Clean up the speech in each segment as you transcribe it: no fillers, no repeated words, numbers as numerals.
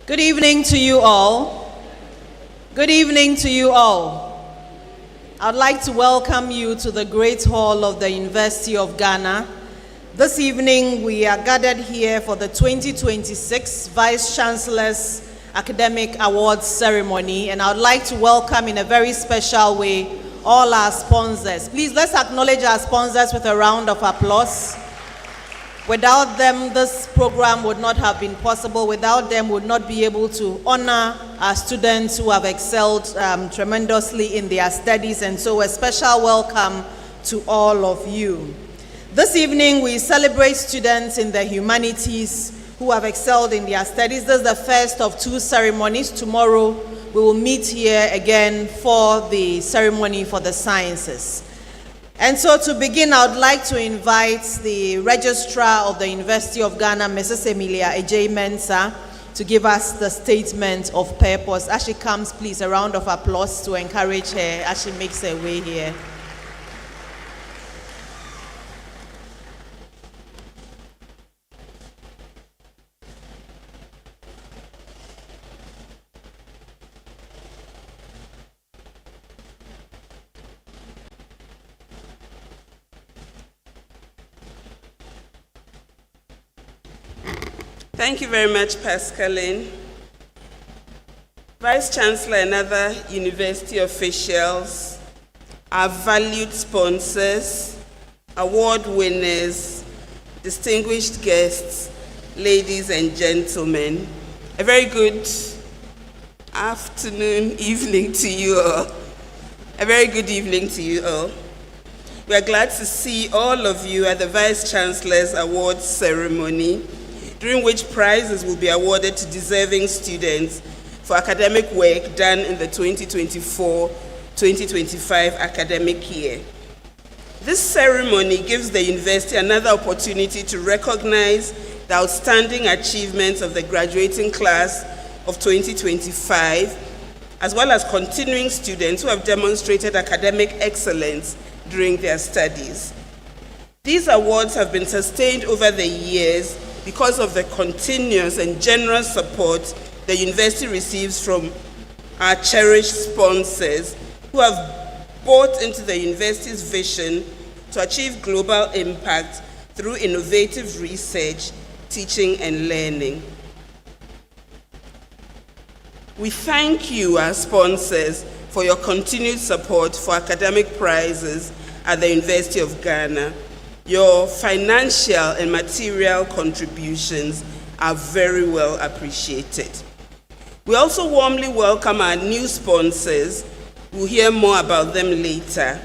Good evening to you all. Good evening to you all. I'd like to welcome you to the Great Hall of the University of Ghana. This evening, we are gathered here for the 2026 Vice-Chancellor's Academic Awards Ceremony, and I'd like to welcome in a very special way all our sponsors. Please, let's acknowledge our sponsors with a round of applause. Without them, this program would not have been possible. Without them, we would not be able to honor our students who have excelled tremendously in their studies. And so a special welcome to all of you. This evening, we celebrate students in the Humanities who have excelled in their studies. This is the first of two ceremonies. Tomorrow, we will meet here again for the ceremony for the Sciences. And so to begin, I would like to invite the Registrar of the University of Ghana, Mrs. Emilia Ejay Mensah, to give us the statement of purpose. As she comes, please, a round of applause to encourage her as she makes her way here. Thank you very much, Pascaline. Vice-Chancellor and other university officials, our valued sponsors, award winners, distinguished guests, ladies and gentlemen, a very good afternoon, evening to you all. A very good evening to you all. We are glad to see all of you at the Vice-Chancellor's Awards ceremony, during which prizes will be awarded to deserving students for academic work done in the 2024-2025 academic year. This ceremony gives the university another opportunity to recognize the outstanding achievements of the graduating class of 2025, as well as continuing students who have demonstrated academic excellence during their studies. These awards have been sustained over the years because of the continuous and generous support the university receives from our cherished sponsors who have bought into the university's vision to achieve global impact through innovative research, teaching, and learning. We thank you, our sponsors, for your continued support for academic prizes at the University of Ghana. Your financial and material contributions are very well appreciated. We also warmly welcome our new sponsors. We'll hear more about them later.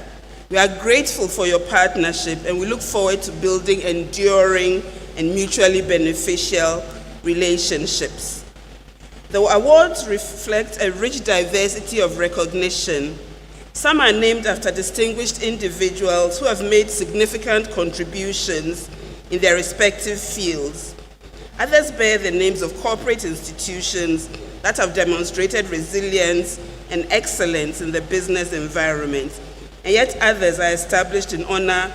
We are grateful for your partnership, and we look forward to building enduring and mutually beneficial relationships. The awards reflect a rich diversity of recognition. Some are named after distinguished individuals who have made significant contributions in their respective fields. Others bear the names of corporate institutions that have demonstrated resilience and excellence in the business environment, and yet others are established in honor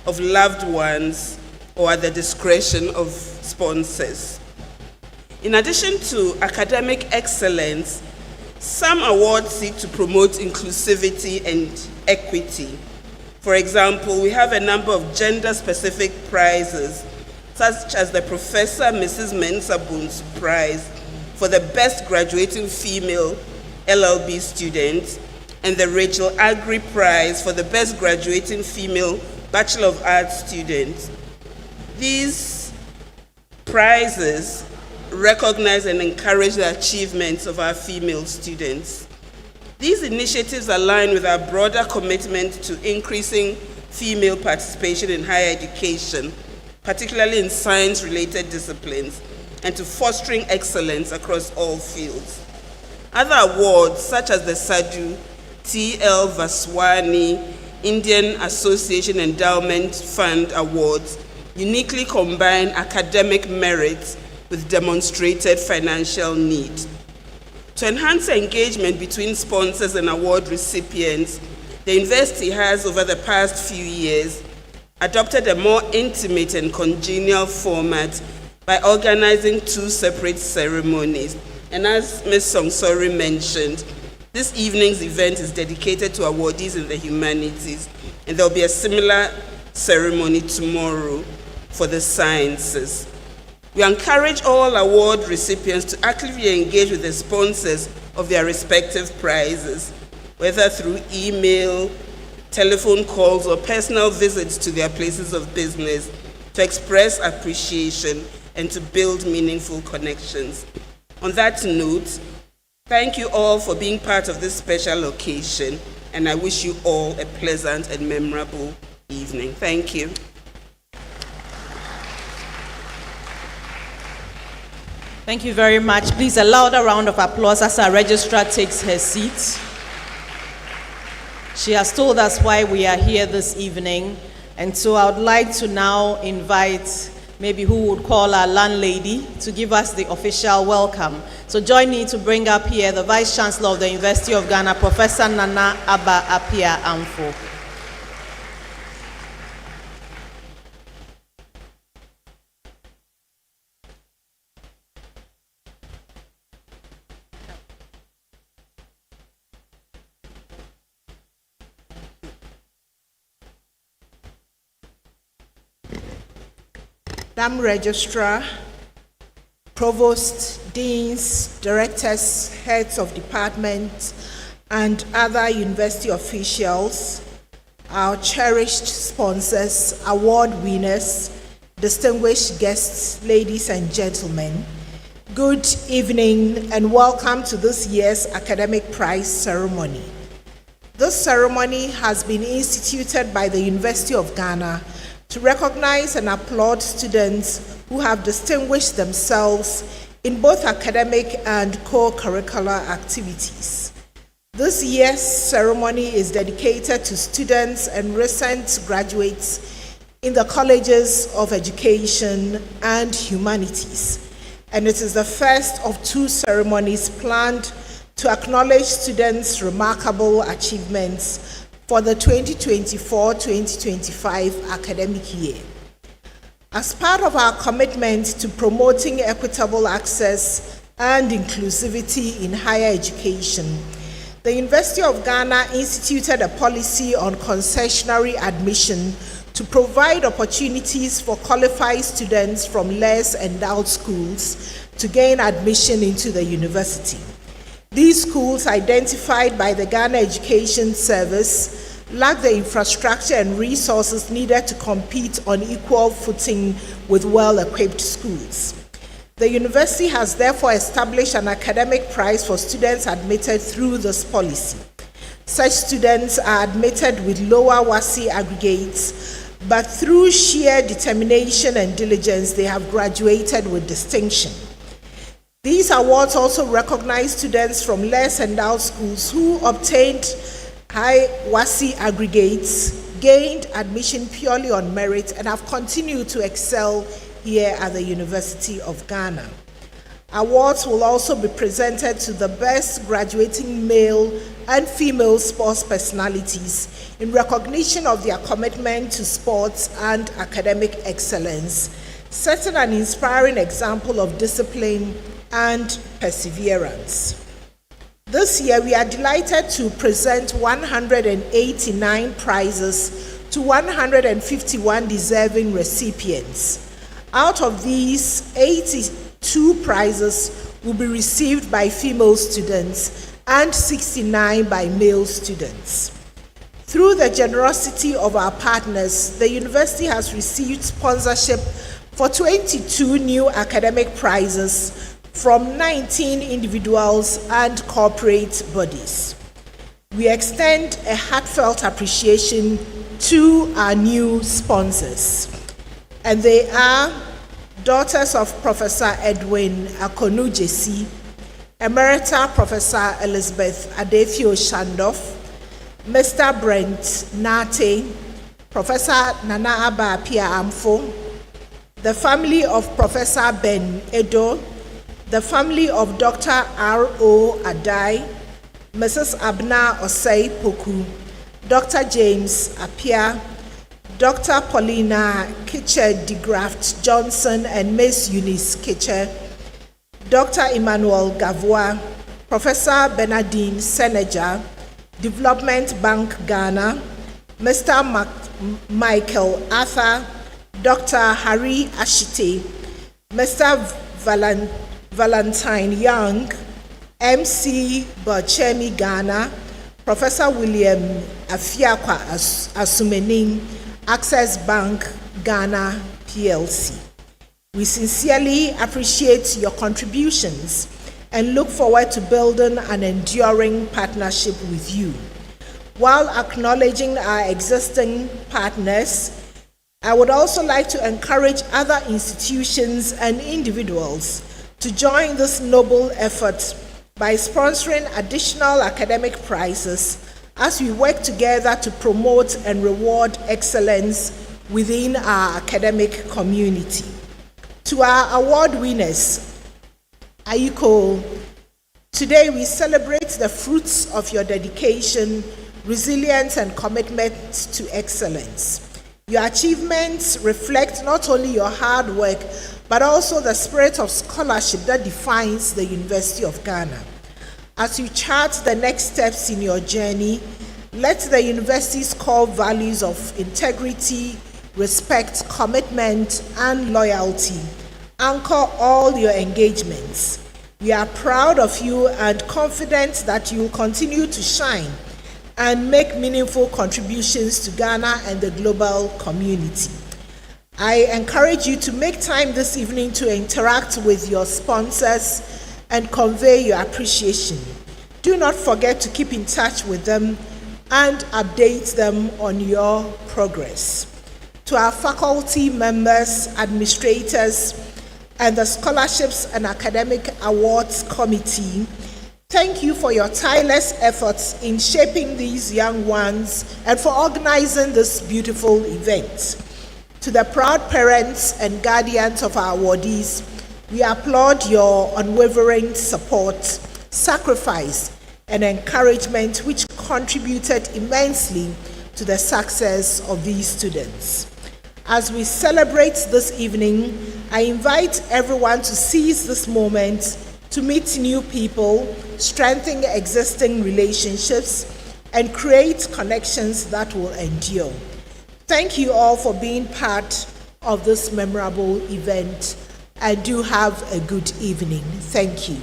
of loved ones or at the discretion of sponsors. In addition to academic excellence, some awards seek to promote inclusivity and equity. For example, we have a number of gender-specific prizes, such as the Professor Mrs. Mensah Bunsu Prize for the Best Graduating Female LLB Student, and the Rachel Agri Prize for the Best Graduating Female Bachelor of Arts Student. These prizes recognize and encourage the achievements of our female students. These initiatives align with our broader commitment to increasing female participation in higher education, particularly in science-related disciplines, and to fostering excellence across all fields. Other awards, such as the Sadhu T.L. Vaswani Indian Association Endowment Fund Awards, uniquely combine academic merit with demonstrated financial need. To enhance engagement between sponsors and award recipients, the university has, over the past few years, adopted a more intimate and congenial format by organizing two separate ceremonies, And as Ms. Songsori mentioned, this evening's event is dedicated to awardees in the humanities, and there will be a similar ceremony tomorrow for the sciences. We encourage all award recipients to actively engage with the sponsors of their respective prizes, whether through email, telephone calls, or personal visits to their places of business, to express appreciation and to build meaningful connections. On that note, thank you all for being part of this special occasion, and I wish you all a pleasant and memorable evening. Thank you. Thank you very much. Please, a louder round of applause as our registrar takes her seat. She has told us why we are here this evening, and so I would like to now invite maybe who would call our landlady to give us the official welcome. So join me to bring up here the Vice-Chancellor of the University of Ghana, Professor Nana Aba Apia Amfo. Dam Registrar, Provost, Deans, Directors, Heads of Departments, and other university officials, our cherished sponsors, award winners, distinguished guests, ladies and gentlemen, good evening and welcome to this year's Academic Prize Ceremony. This ceremony has been instituted by the University of Ghana to recognize and applaud students who have distinguished themselves in both academic and co-curricular activities. This year's ceremony is dedicated to students and recent graduates in the colleges of education and humanities, and it is the first of two ceremonies planned to acknowledge students' remarkable achievements for the 2024-2025 academic year. As part of our commitment to promoting equitable access and inclusivity in higher education, the University of Ghana instituted a policy on concessionary admission to provide opportunities for qualified students from less endowed schools to gain admission into the university. These schools, identified by the Ghana Education Service, lack the infrastructure and resources needed to compete on equal footing with well-equipped schools. The university has therefore established an academic prize for students admitted through this policy. Such students are admitted with lower WASSCE aggregates, but through sheer determination and diligence, they have graduated with distinction. These awards also recognize students from less endowed schools who obtained high WASSCE aggregates, gained admission purely on merit, and have continued to excel here at the University of Ghana. Awards will also be presented to the best graduating male and female sports personalities in recognition of their commitment to sports and academic excellence, setting an inspiring example of discipline and perseverance. This year, we are delighted to present 189 prizes to 151 deserving recipients. Out of these, 82 prizes will be received by female students and 69 by male students. Through the generosity of our partners, the university has received sponsorship for 22 new academic prizes from 19 individuals and corporate bodies. We extend a heartfelt appreciation to our new sponsors, and they are daughters of Professor Edwin Akonu Jesi, Emerita Professor Elizabeth Adefio Shandoff, Mr. Brent Nate, Professor Nana Aba Apia Amfo, the family of Professor Ben Edo, the family of Dr. R.O. Adai, Mrs. Abna Osei Poku, Dr. James Apia, Dr. Paulina Kitcher DeGraft Johnson, and Miss Eunice Kitcher, Dr. Emmanuel Gavois, Professor Bernardine Seneja, Development Bank Ghana, Mr. Michael Arthur, Dr. Harry Ashite, Mr. Valentine Young, MC Bachemi Ghana, Professor William Afiakwa Asumening, Access Bank Ghana PLC. We sincerely appreciate your contributions and look forward to building an enduring partnership with you. While acknowledging our existing partners, I would also like to encourage other institutions and individuals to join this noble effort by sponsoring additional academic prizes as we work together to promote and reward excellence within our academic community. To our award winners, Ayiko, today we celebrate the fruits of your dedication, resilience, and commitment to excellence. Your achievements reflect not only your hard work, but also the spirit of scholarship that defines the University of Ghana. As you chart the next steps in your journey, let the university's core values of integrity, respect, commitment, and loyalty anchor all your engagements. We are proud of you and confident that you will continue to shine and make meaningful contributions to Ghana and the global community. I encourage you to make time this evening to interact with your sponsors and convey your appreciation. Do not forget to keep in touch with them and update them on your progress. To our faculty members, administrators, and the Scholarships and Academic Awards Committee, thank you for your tireless efforts in shaping these young ones and for organizing this beautiful event. To the proud parents and guardians of our awardees, we applaud your unwavering support, sacrifice, and encouragement which contributed immensely to the success of these students. As we celebrate this evening, I invite everyone to seize this moment to meet new people, strengthen existing relationships, and create connections that will endure. Thank you all for being part of this memorable event, and do have a good evening. Thank you.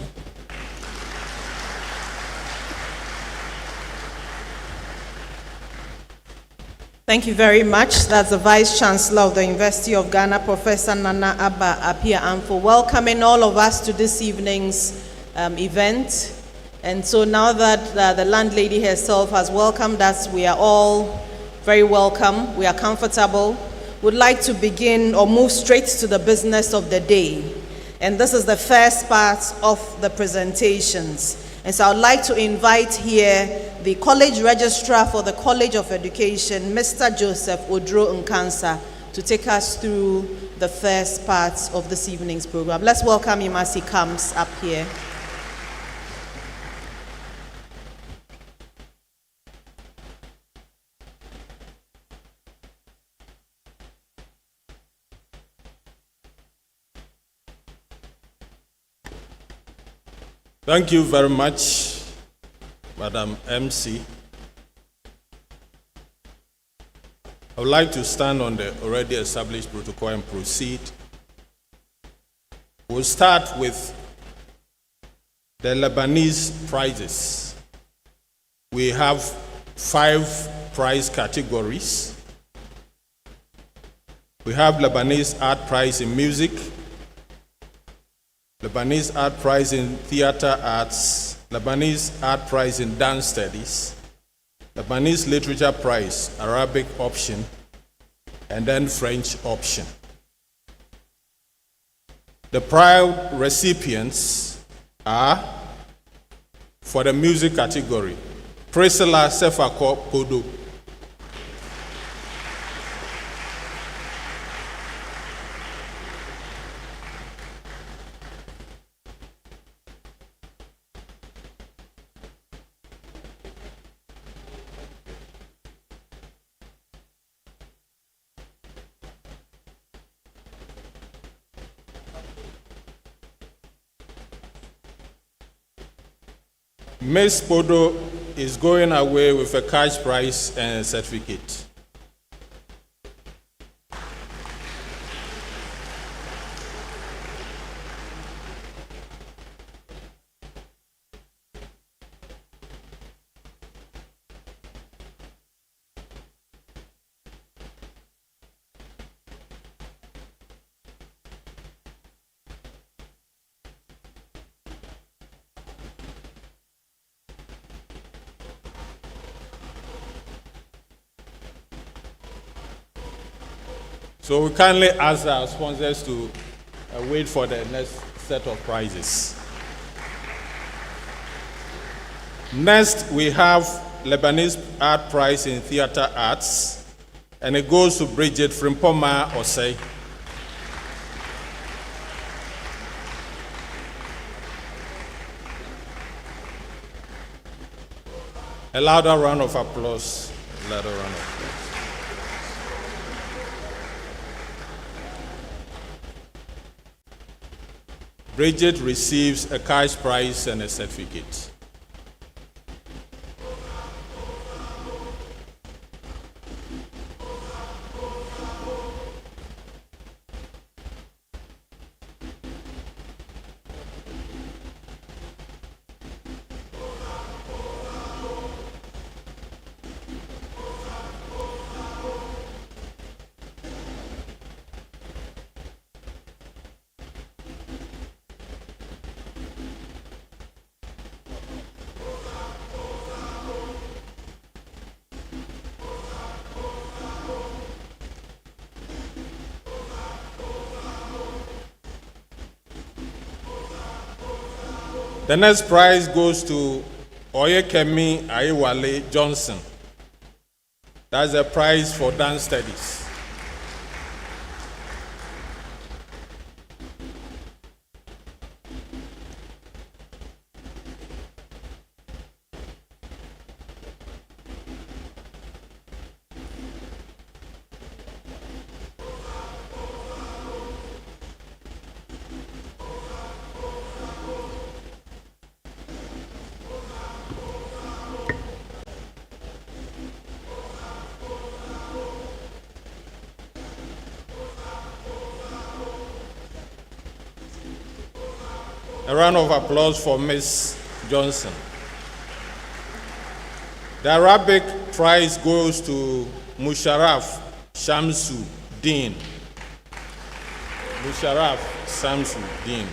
Thank you very much. That's the Vice-Chancellor of the University of Ghana, Professor Nana Abba Appiah, for welcoming all of us to this evening's event. And so now that the landlady herself has welcomed us, we are all very welcome. We are comfortable. We'd like to begin or move straight to the business of the day. And this is the first part of the presentations. And so I'd like to invite here the College Registrar for the College of Education, Mr. Joseph Odro Nkansa, to take us through the first part of this evening's program. Let's welcome him as he comes up here. Thank you very much, Madam MC. I would like to stand on the already established protocol and proceed. We'll start with the Lebanese prizes. We have 5 prize categories. We have Lebanese Art Prize in Music, Lebanese Art Prize in Theater Arts, Lebanese Art Prize in Dance Studies, Lebanese Literature Prize, Arabic option, and then French option. The proud recipients are, for the music category, Priscilla Sefako Podo, Ms. Podo is going away with a cash prize and a certificate. So we kindly ask our sponsors to wait for the next set of prizes. Next, we have Lebanese Art Prize in Theater Arts, and it goes to Bridget Frimpoma Osei. A louder round of applause. A louder round of applause. Bridget receives a cash prize and a certificate. The next prize goes to Oyekemi Ayewale Johnson. That's a prize for dance studies. A round of applause for Ms. Johnson. The Arabic prize goes to Musharraf Shamsu Din. Musharraf Shamsu Din.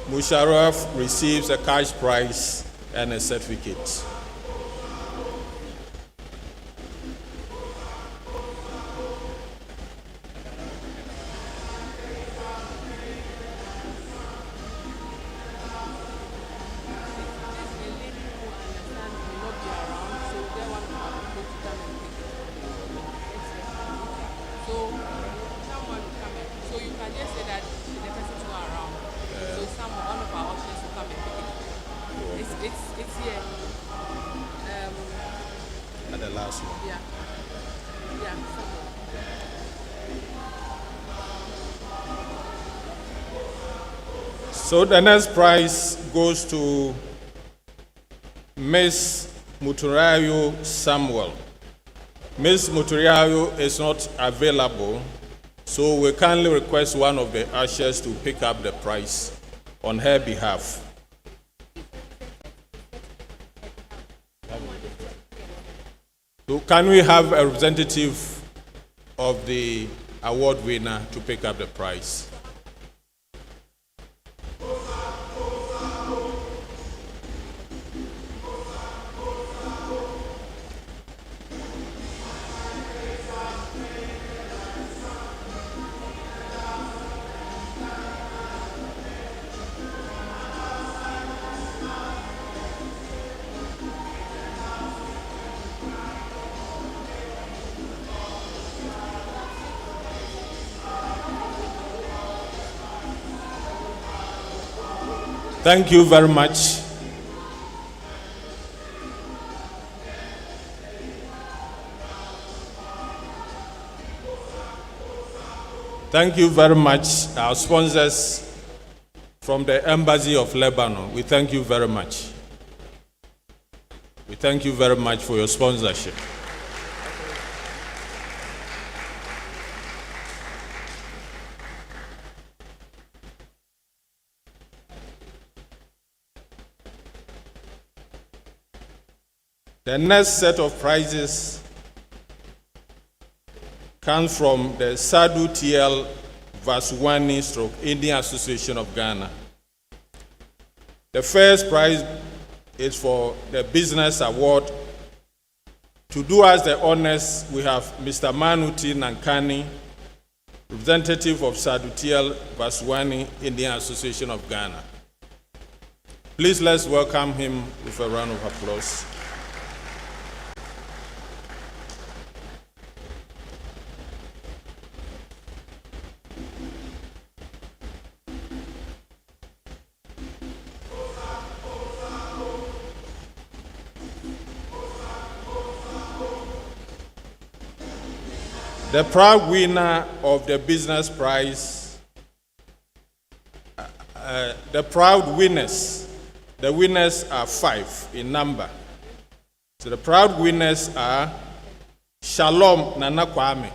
Musharraf receives a cash prize and a certificate. At the last one. Yeah. So the next prize goes to Ms. Muturayo Samuel. Ms. Muturayo is not available, so we kindly request one of the ushers to pick up the prize on her behalf. So can we have a representative of the award winner to pick up the prize? Thank you very much. Thank you very much, our sponsors from the Embassy of Lebanon. We thank you very much. We thank you very much for your sponsorship. The next set of prizes comes from the Sadhu TL Vaswani / Indian Association of Ghana. The first prize is for the Business Award. To do us the honors, we have Mr. Manuti Nankani, representative of Sadhu TL Vaswani Indian Association of Ghana. Please let's welcome him with a round of applause. The proud winner of the business prize, the proud winners, the winners are 5 in number. So the proud winners are Shalom Nana Kwame,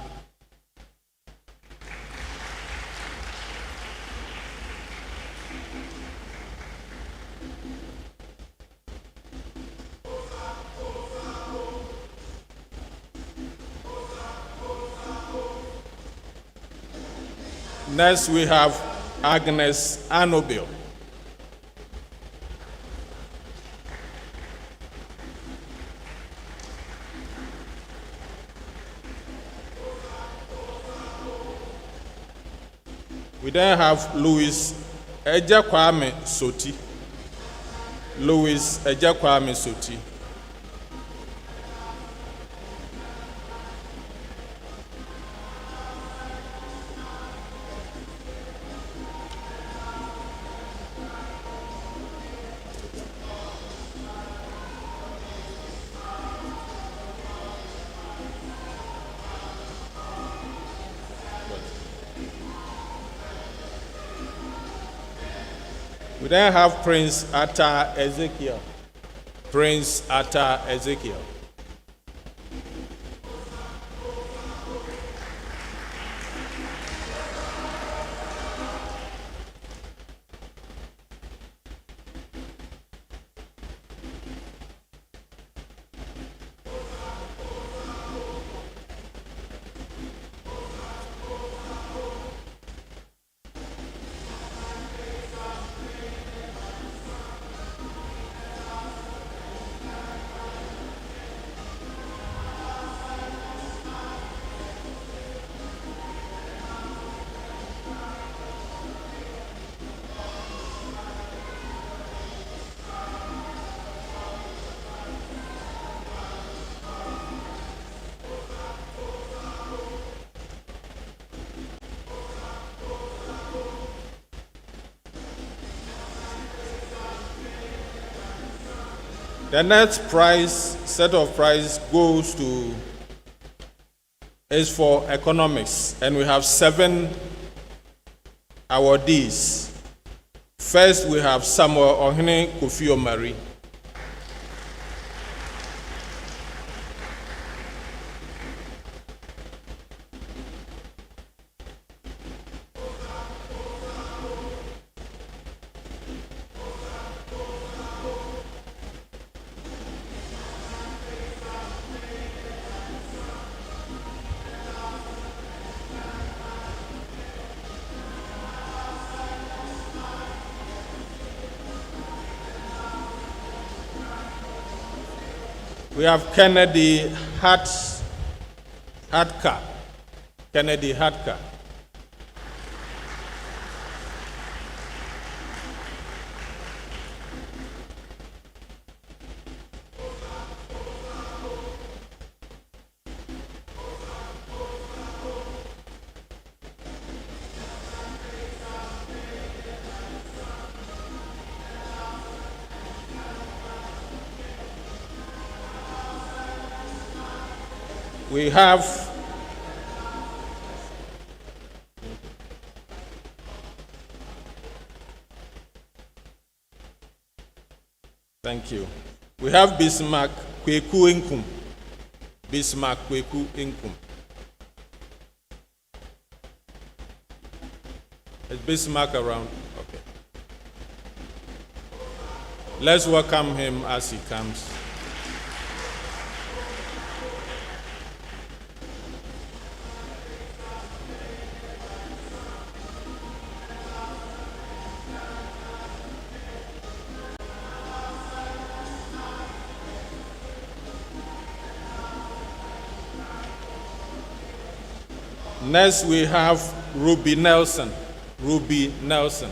next we have Agnes Anobil. We then have Louis Ejakwame Soti. Louis Ejakwame Soti. We then have Prince Atta Ezekiel. Prince Atta Ezekiel. The next set of prize is for economics, and we have 7 awardees. First, we have Samuel Ohene Kofi Omari. We have Kennedy Hadka. Kennedy Hadka. We have Thank you. We have Bismarck Kweku Inkum. Bismarck Kweku Inkum. Is Bismarck around? Okay. Let's welcome him as he comes. Next, we have Ruby Nelson. Ruby Nelson.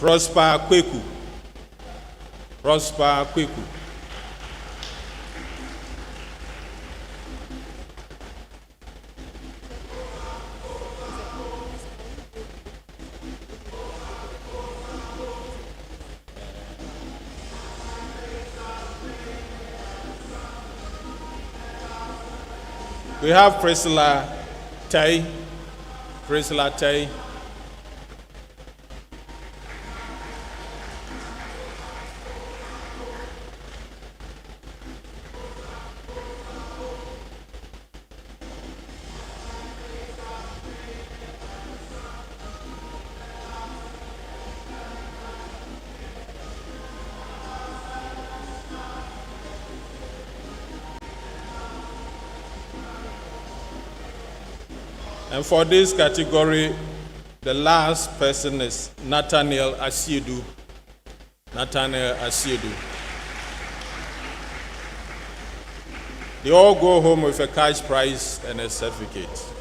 Prosper Kweku. Prosper Kweku. We have Priscilla Tai. Priscilla Tai. And for this category, the last person is Nathaniel Asiedu. Nathaniel Asiedu. They all go home with a cash prize and a certificate.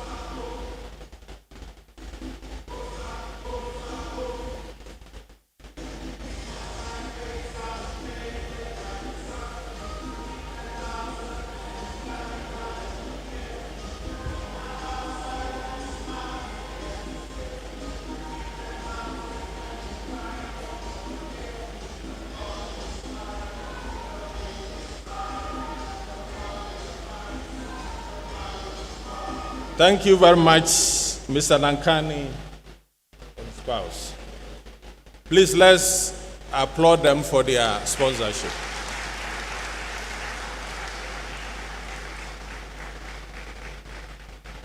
Thank you very much, Mr. Nankani and spouse. Please, let's applaud them for their sponsorship.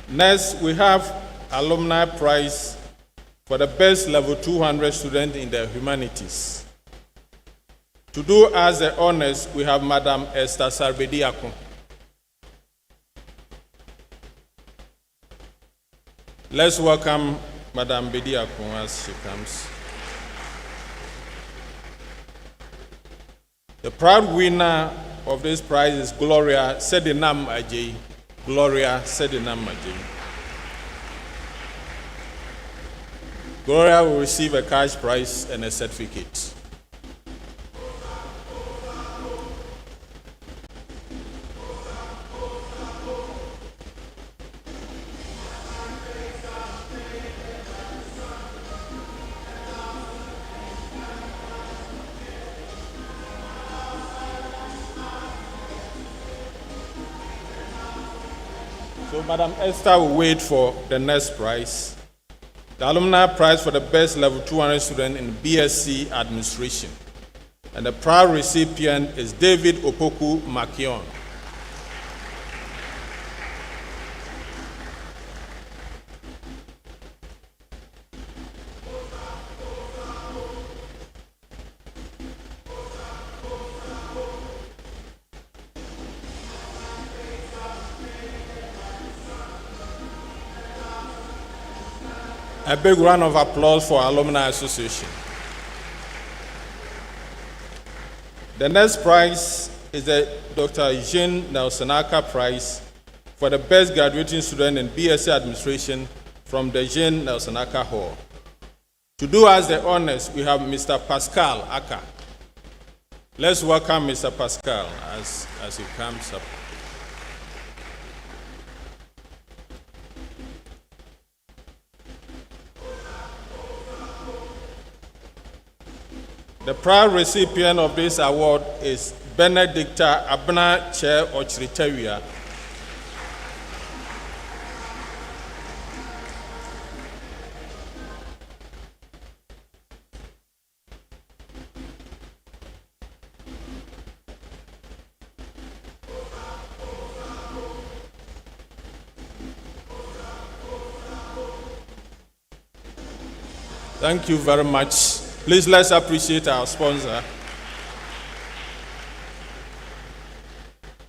Next, we have alumni prize for the best level 200 student in the Humanities. To do us the honors, we have Madam Esther Sarbediakun. Let's welcome Madam Bediakun as she comes. The proud winner of this prize is Gloria Sedinam Ajay. Gloria Sedinam Ajay. Gloria will receive a cash prize and a certificate. So Madam Esther will wait for the next prize. The alumni prize for the best level 200 student in BSc Administration. And the proud recipient is David Opoku Makion. A big round of applause for Alumni Association. The next prize is the Dr. Jean Nelsonaka Prize for the best graduating student in BSc Administration from the Jean Nelsonaka Hall. To do us the honors, we have Mr. Pascal Aka. Let's welcome Mr. Pascal as he comes up. The proud recipient of this award is Benedicta Abna Chair Ochritewia. Thank you very much. Please let's appreciate our sponsor.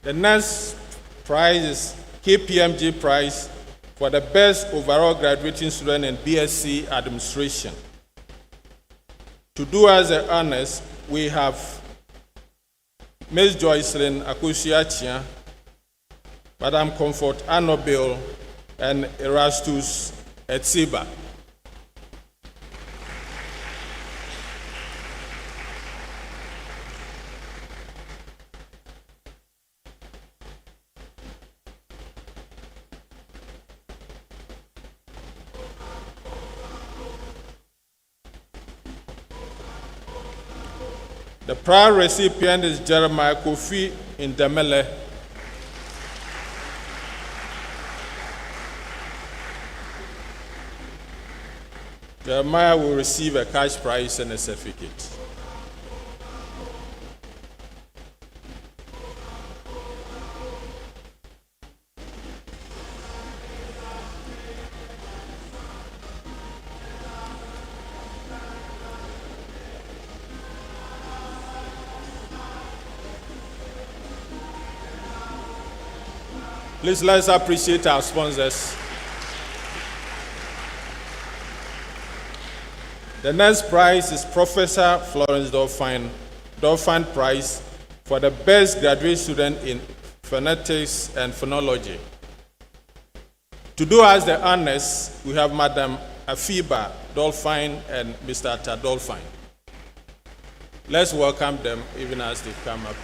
The next prize is KPMG Prize for the best overall graduating student in BSc Administration. To do us the honors, we have Ms. Joycelyn Akusiachia, Madam Comfort Anobil, and Erastus Etsiba. The proud recipient is Jeremiah Kofi Indemele. Jeremiah will receive a cash prize and a certificate. Please let's appreciate our sponsors. The next prize is Professor Florence Dolphin Prize for the best graduate student in phonetics and phonology. To do us the honors, we have Madam Afiba Dolphin and Mr. Atta Dolphin. Let's welcome them even as they come up.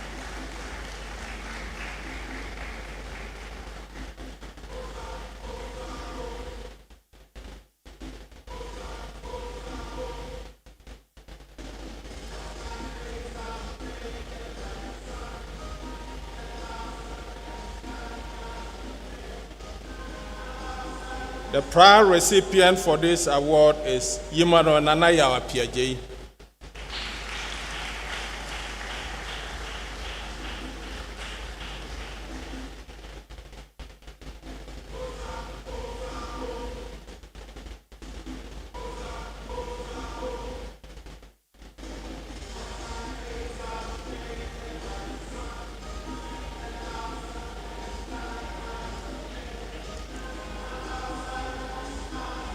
The proud recipient for this award is Yimano Nanayawa Piaje.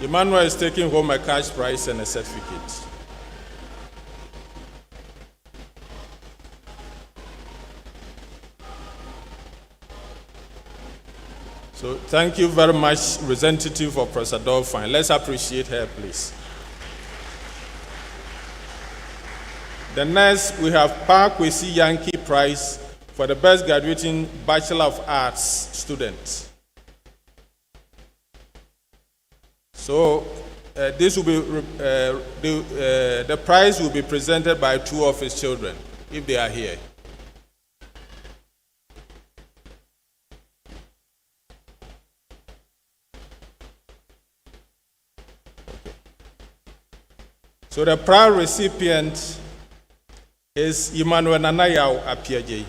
Emmanuel is taking home a cash prize and a certificate. So thank you very much, representative of Professor Dolphin. Let's appreciate her, please. The next, we have Parkwesi Yankee Prize for the best graduating Bachelor of Arts student. So this will be the prize will be presented by two of his children, if they are here. So the proud recipient is Emmanuel Nanayao Apiaje.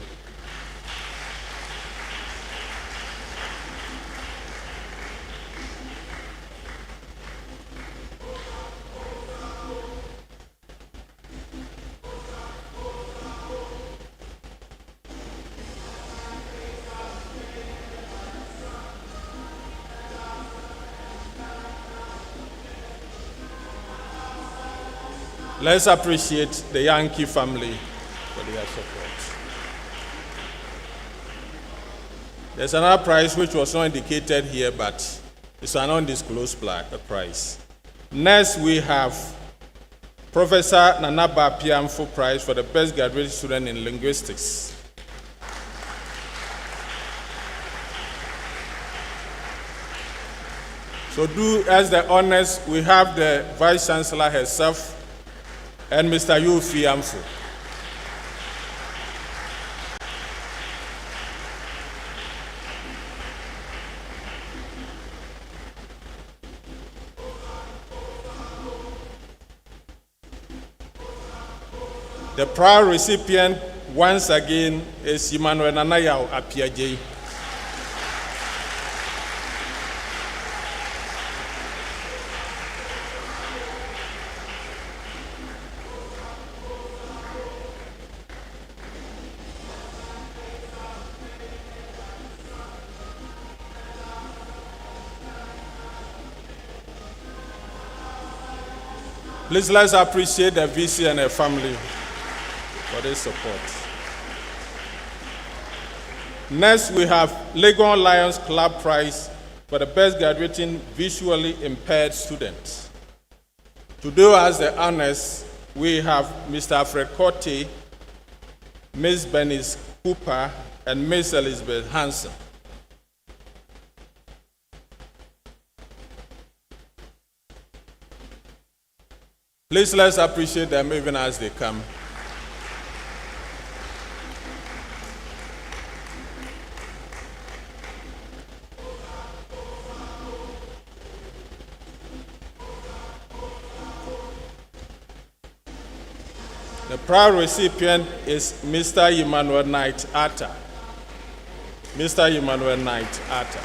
Let's appreciate the Yankee family for their support. There's another prize which was not indicated here, but it's an undisclosed prize. Next, we have Professor Nanaba Piamfo Prize for the best graduate student in linguistics. So do as the honors, we have the Vice-Chancellor herself and Mr. Yufi Amfo. The proud recipient once again is Emmanuel Nanayao Apiaje. Please let's appreciate the VC and her family for this support. Next, we have Legon Lions Club Prize for the best graduating visually impaired student. To do us the honors, we have Mr. Alfred Cote, Ms. Bernice Cooper, and Ms. Elizabeth Hansen. Please let's appreciate them even as they come. The proud recipient is Mr. Emmanuel Knight Atta. Mr. Emmanuel Knight Atta.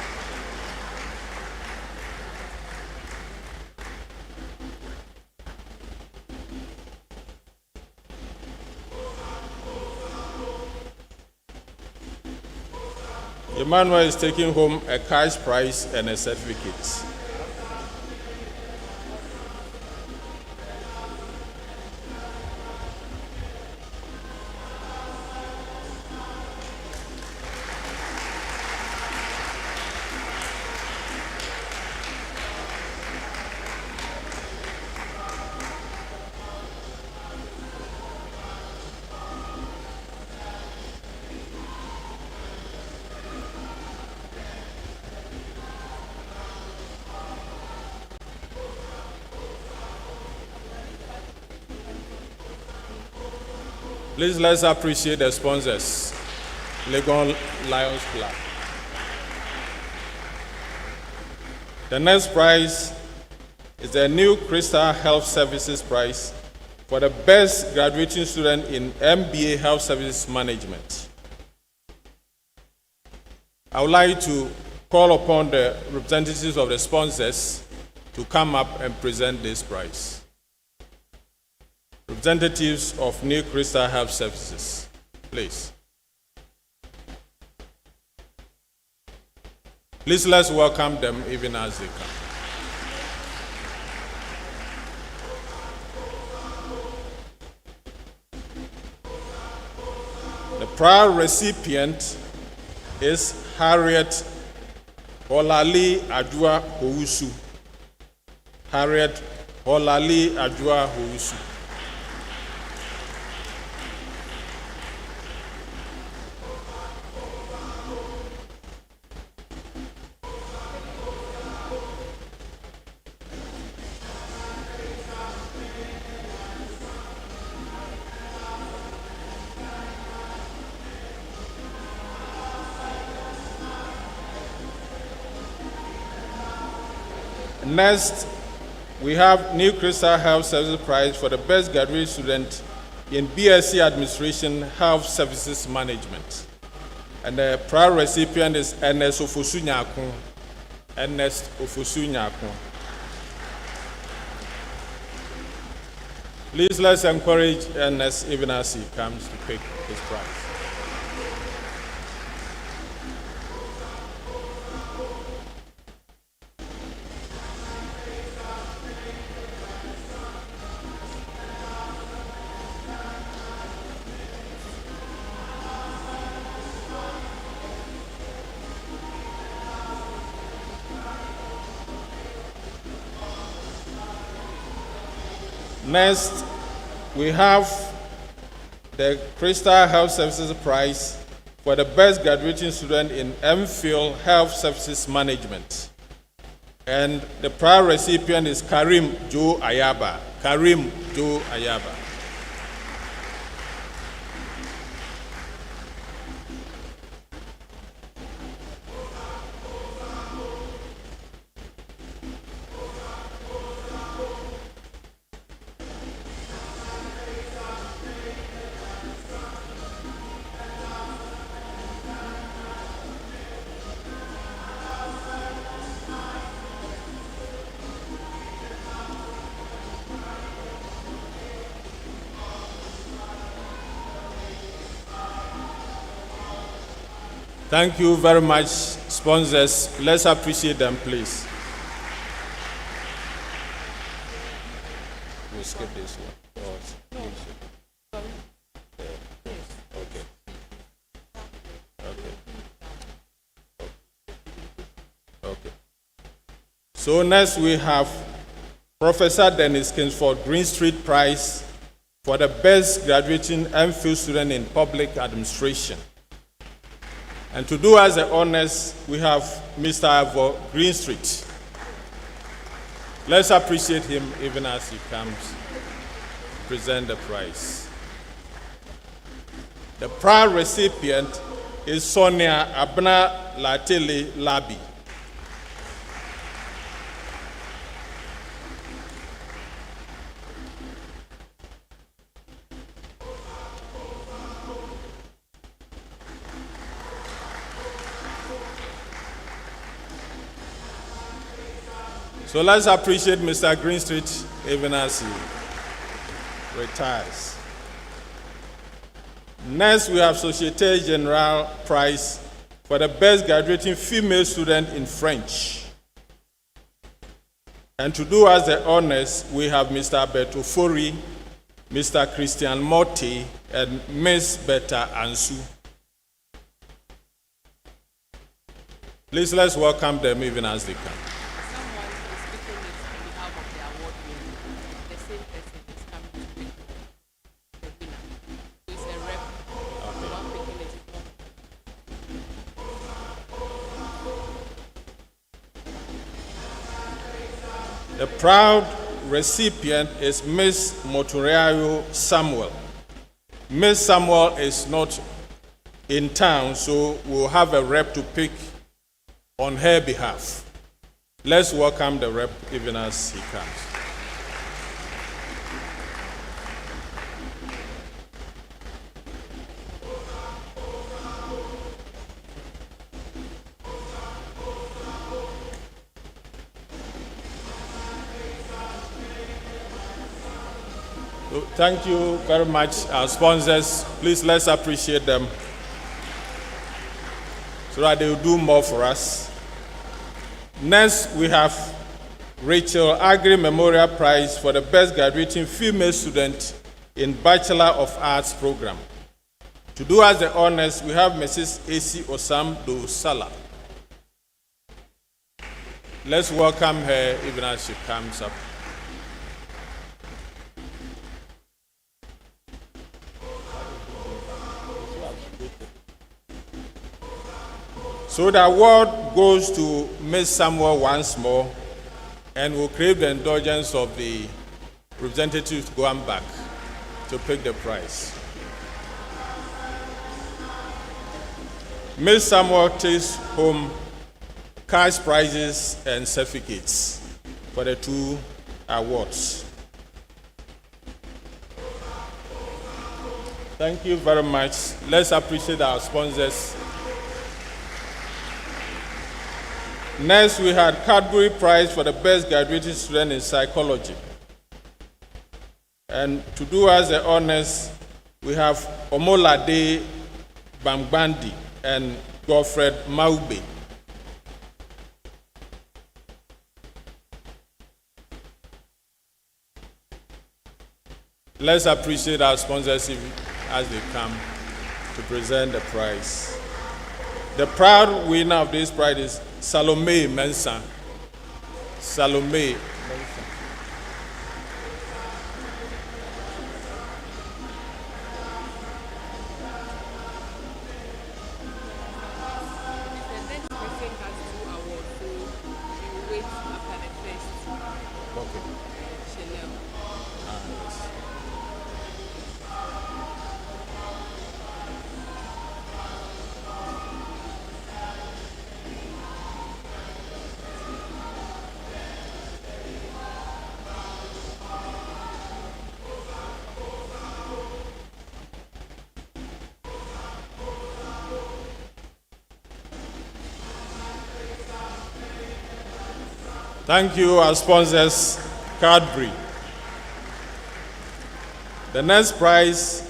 Emmanuel is taking home a cash prize and a certificate. Please let's appreciate the sponsors, Legon Lions Club. The next prize is the new Crystal Health Services Prize for the best graduating student in MBA Health Services Management. I would like to call upon the representatives of the sponsors to come up and present this prize. Representatives of New Crystal Health Services, please. Please let's welcome them even as they come. The proud recipient is Harriet Olali Adua Housu. Harriet Olali Adua Housu. Next, we have New Crystal Health Services Prize for the best graduate student in BSc Administration Health Services Management. And the proud recipient is Ernest Ofosu Nyakun. Ernest Ofosu Nyakun. Please let's encourage Ernest even as he comes to pick his prize. Next, we have the Crystal Health Services Prize for the best graduating student in MPhil Health Services Management. And the prize recipient is Karim Joe Ayaba. Karim Joe Ayaba. Thank you very much, sponsors. Let's appreciate them, please. We'll skip this one. Okay. Okay. So next we have Professor Dennis Kingsford Green Street Prize for the best graduating MPhil student in public administration. And to do us the honors, we have Mr. Avo Greenstreet. Let's appreciate him even as he comes to present the prize. The prize recipient is Sonia Abna Latele Labi. So let's appreciate Mr. Greenstreet even as he retires. Next, we have Société Générale Prize for the best graduating female student in French. And to do us the honors, we have Mr. Alberto Fori, Mr. Christian Morty, and Miss Betta Ansu. Please let's welcome them even as they come. The proud recipient is Miss Motoriayo Samuel. Miss Samuel is not in town, so we'll have a rep to pick on her behalf. Let's welcome the rep even as he comes. Thank you very much, our sponsors. Please let's appreciate them so that they will do more for us. Next, we have Rachel Agri Memorial Prize for the best graduating female student in Bachelor of Arts program. To do us the honors, we have Mrs. A.C. Osam Do Sala. Let's welcome her even as she comes up. So the award goes to Ms. Samuel once more, and we'll crave the indulgence of the representatives going back to pick the prize. Ms. Samuel takes home cash prizes and certificates for the two awards. Thank you very much. Let's appreciate our sponsors. Next, we had Cadbury Prize for the best graduating student in psychology. And to do us the honors, we have Omolade Bangbandi and Godfred Maube. Let's appreciate our sponsors as they come to present the prize. The proud winner of this prize is Salome Mensah. Salome Mensah. Thank you, our sponsors, Cadbury. The next prize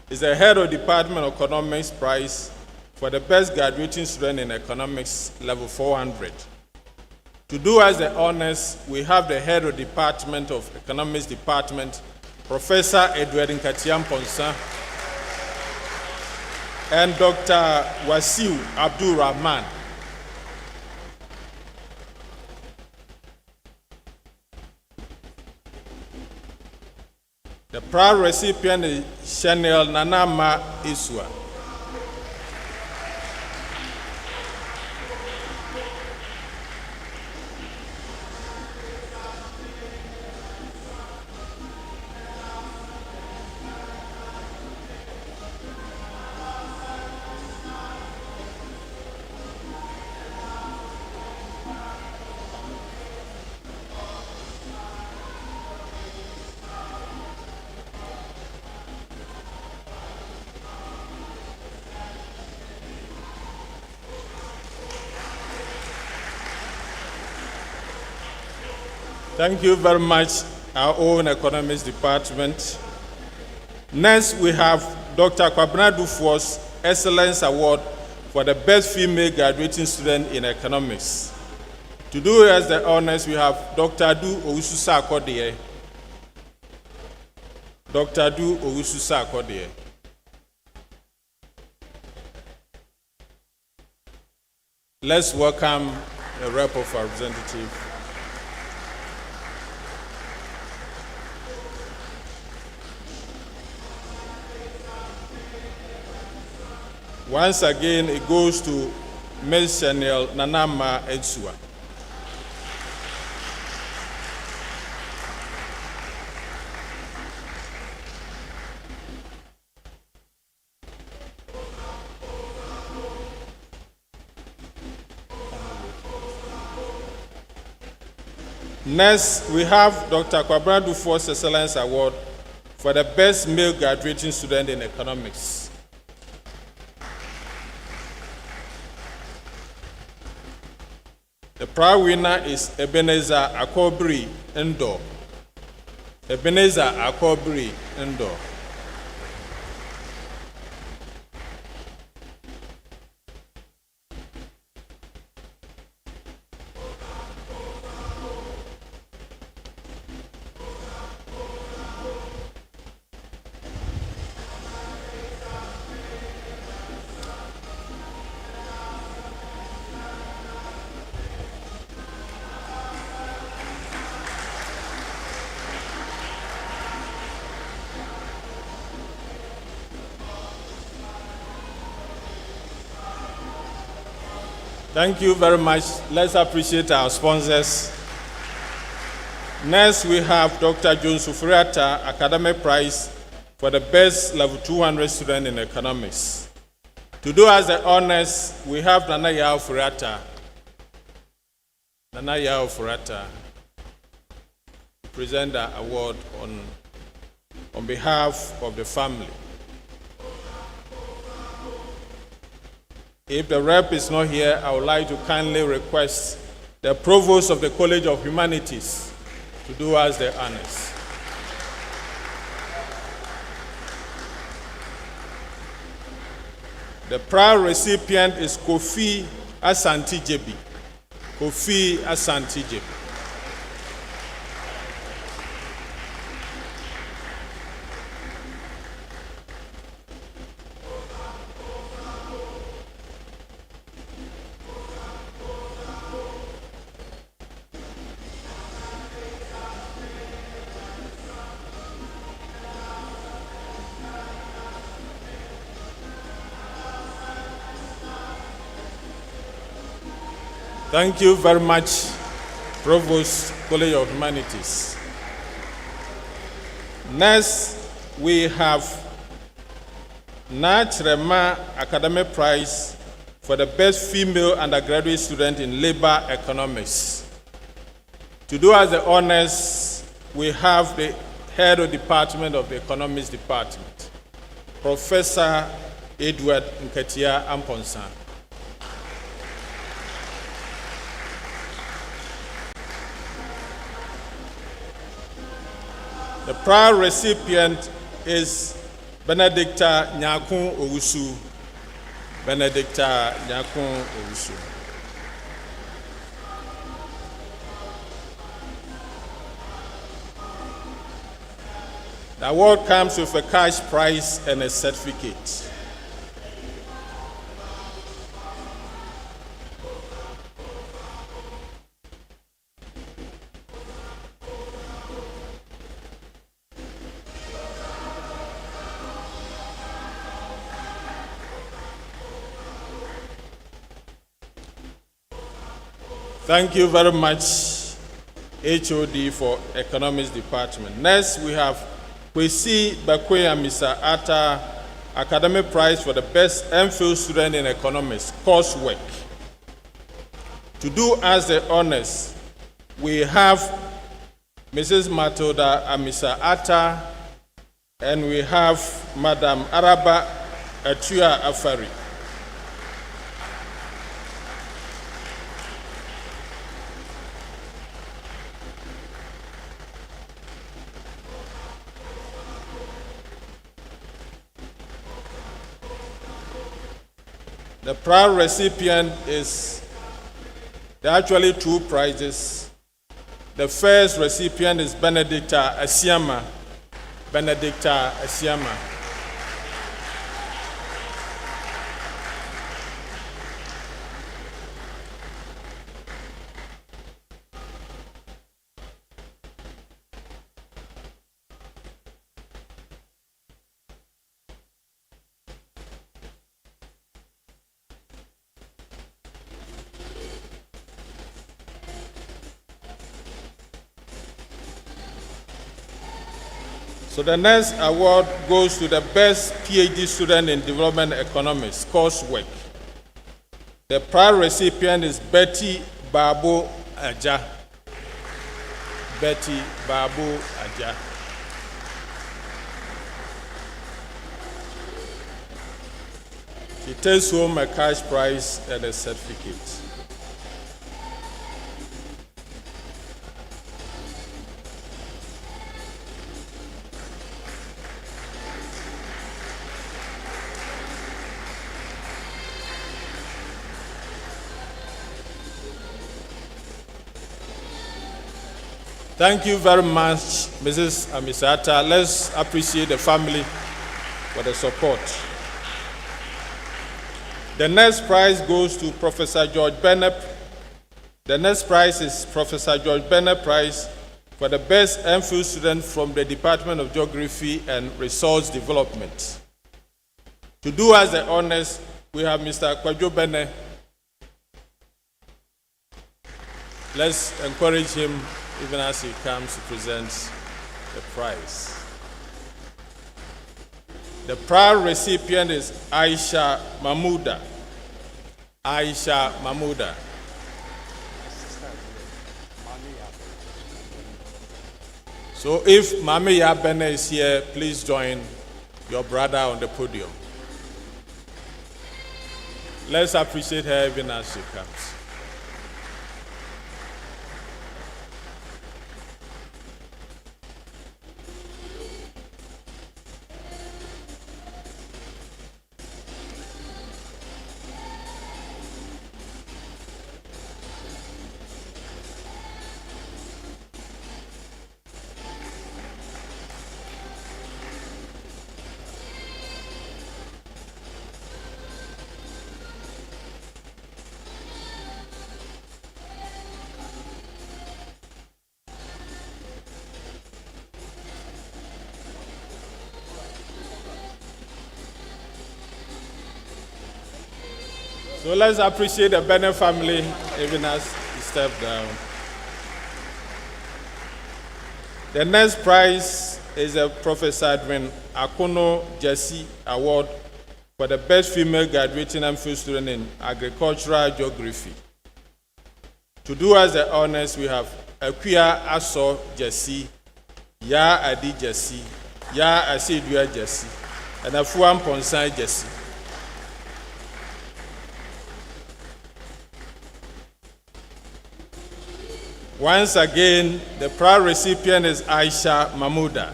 is the Head of Department of Economics prize for the best graduating student in Economics level 400. To do us the honors, we have the Head of Department of Economics Department, Professor Edward Nkatiah Mponsa, and Dr. Wasiu Abdul Rahman. The proud recipient is Chanel Nanama Iswa. Thank you very much, our own Economics Department. Next, we have Dr. Kwabena Dufour's Excellence Award for the best female graduating student in Economics. To do us the honors, we have Dr. Adu Owususa Akodie. Dr. Adu Owususa Akodie. Let's welcome the rep of our representative. Once again, it goes to Ms. Chanel Nanama Etsua. Next, we have Dr. Kwabena Dufour's Excellence Award for the best male graduating student in Economics. The proud winner is Ebenezer Akobri Endo. Ebenezer Akobri Endo. Thank you very much. Let's appreciate our sponsors. Next, we have Dr. John Sufuriata Academic Prize for the best level 200 student in Economics. To do us the honors, we have Nana Yao Furiata. Nana Yao Furiata present the award on behalf of the family. If the rep is not here, I would like to kindly request the Provost of the College of Humanities to do us the honors. The proud recipient is Kofi Asante Jebi. Kofi Asante Jebi. Thank you very much, Provost, College of Humanities. Next, we have Nat Rema Academic Prize for the best female undergraduate student in labor economics. To do us the honors, we have the Head of Department of the Economics Department, Professor Edward Nkatiah Mponsa. The prior recipient is Benedicta Nyakun Owusu. Benedicta Nyakun Owusu. The award comes with a cash prize and a certificate. Thank you very much, HOD for Economics Department. Next, we have Kwesi Bakwe and Mr. Atta Academic Prize for the Best MPhil Student in Economics coursework. To do us the honors, we have Mrs. Matilda and Mr. Atta, and we have Madam Araba Atua Afari. The prior recipient is, there are actually two prizes. The first recipient is Benedicta Asiama. Benedicta Asiama. So the next award goes to the best PhD student in development economics coursework. The prior recipient is Betty Babu Aja. Betty Babu Aja. She takes home a cash prize and a certificate. Thank you very much, Mrs. and Mr. Atta. Let's appreciate the family for the support. The next prize goes to Professor George Bennett. The next prize is Professor George Bennett Prize for the best MPhil student from the Department of Geography and Resource Development. To do us the honors, we have Mr. Kwadwo Bennett. Let's encourage him even as he comes to present the prize. The prize recipient is Aisha Mahmouda. Aisha Mahmouda. So if Mami Yabene is here, please join your brother on the podium. Let's appreciate her even as she comes. So let's appreciate the Bennett family even as he stepped down. The next prize is a Professor Edwin Akono Jesse Award for the best female graduating MPhil student in agricultural geography. To do us the honors, we have Akuya Aso Jesse, Ya Adi Jesse, Ya Asidua Jesse, and Afuam Ponsai Jesse. Once again, the proud recipient is Aisha Mahmouda.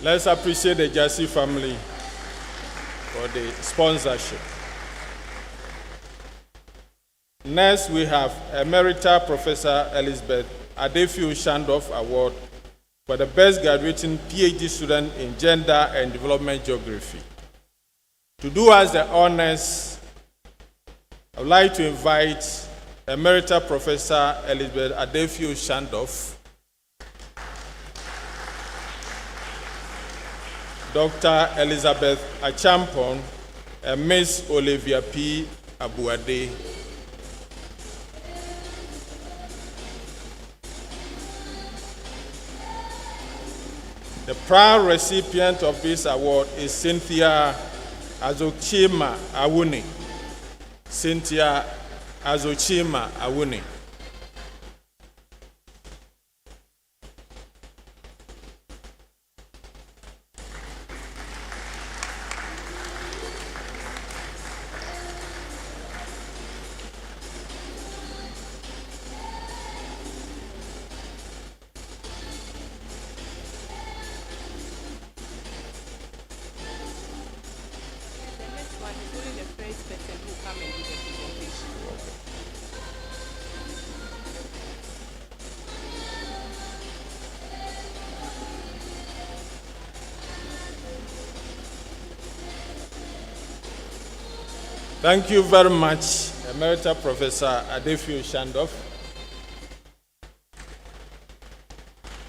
Let's appreciate the Jassy family for the sponsorship. Next, we have Emerita Professor Elizabeth Adefiu Shandoff Award for the best graduating PhD student in Gender and Development Geography. To do us the honors, I would like to invite Emerita Professor Elizabeth Adefiu Shandoff, Dr. Elizabeth Achampon, and Ms. Olivia P. Abuade. The proud recipient of this award is Cynthia Azochima Awuni. Cynthia Azochima Awuni. Thank you very much, Emerita Professor Adefiu Shandoff.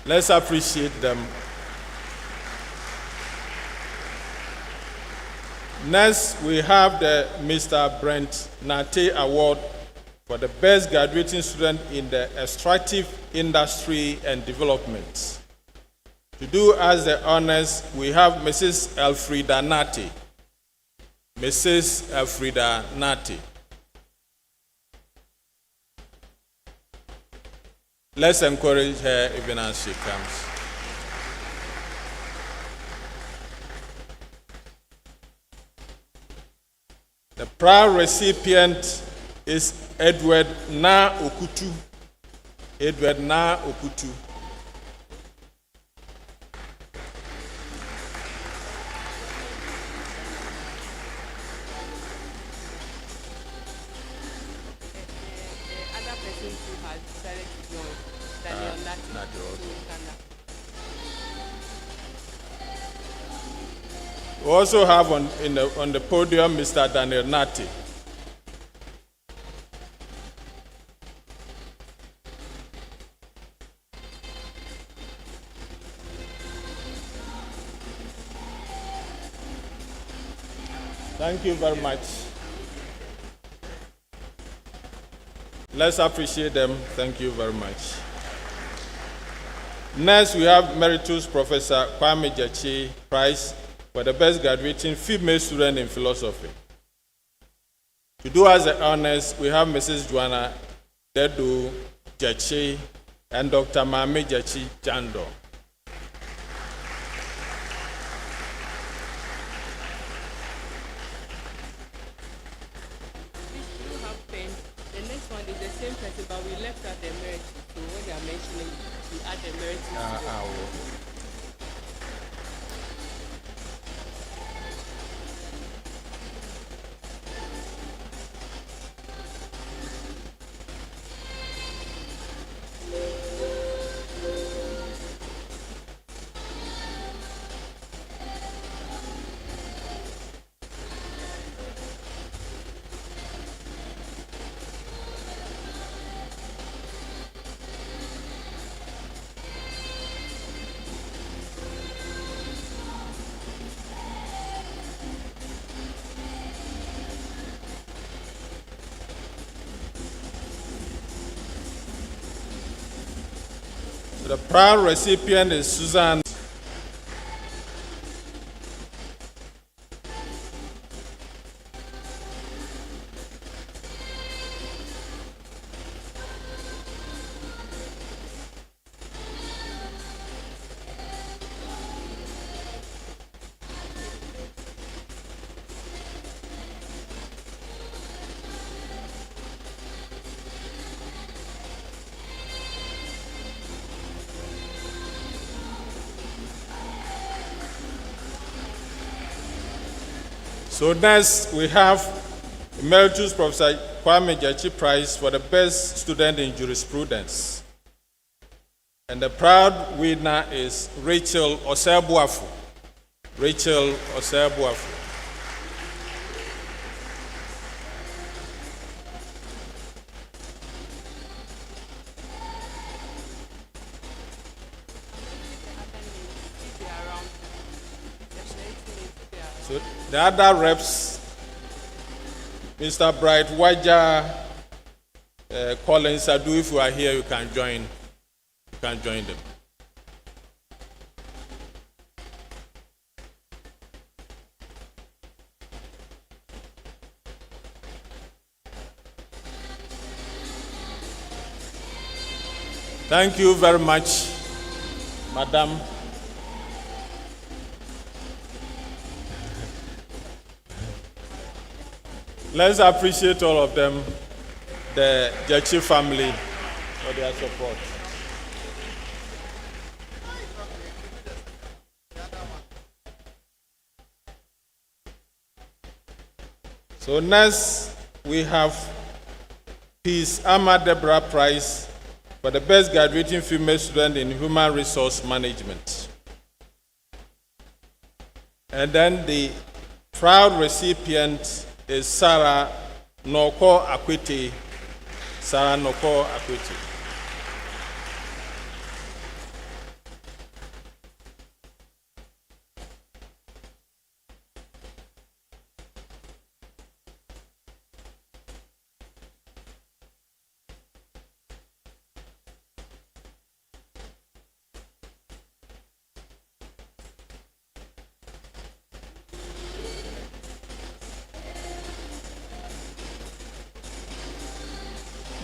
Let's appreciate them. Next, we have the Mr. Brent Nate Award for the best graduating student in the extractive industry and development. To do us the honors, we have Mrs. Elfrida Nate. Mrs. Elfrida Nate. Let's encourage her even as she comes. The proud recipient is Edward Na Okutu. Edward Na Okutu. We also have on the podium Mr. Daniel Nati. Thank you very much. Let's appreciate them. Thank you very much. Next, we have Emeritus Professor Kwame Jachi Prize for the best graduating female student in philosophy. To do us the honors, we have Mrs. Joanna Dedu Jachi and Dr. Mame Jachi Jando. The next one is the same person, but we left out the emeritus. So when they are mentioning, we add the emeritus. The proud recipient is Susan. So next we have Emeritus Professor Kwame Gyachi Prize for the best student in jurisprudence. And the proud winner is Rachel Osebuafu. Rachel Osebuafu. So the other reps, Mr. Bright Waja, Collins Adu, if you are here, you can join them. Thank you very much, Madam. Let's appreciate all of them, the Gyachi family, for their support. So next, we have Peace Ahmad Deborah Prize for the best graduating female student in human resource management. And then the proud recipient is Sarah Noko Akwete. Sarah Noko Akwete.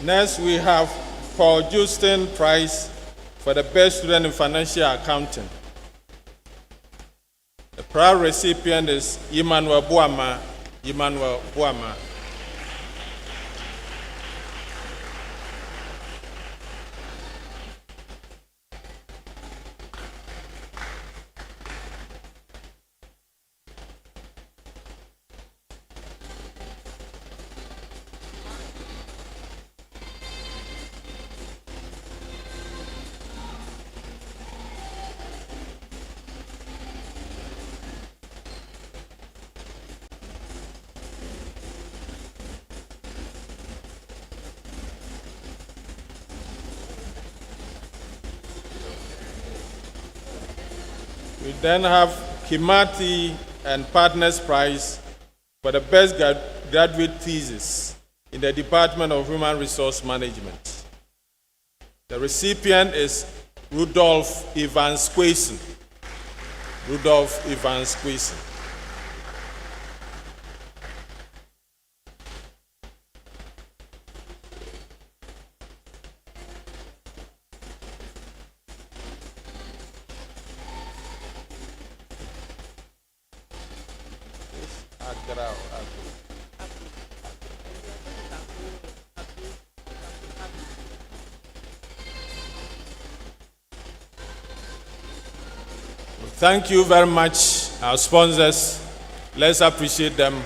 Next, we have Paul Justin Prize for the best student in financial accounting. The proud recipient is Emmanuel Buama. Emmanuel Buama. We then have Kimati and Partners Prize for the best graduate thesis in the Department of Human Resource Management. The recipient is Rudolph Evans Quason. Rudolph Evans Quason. Thank you very much, our sponsors. Let's appreciate them.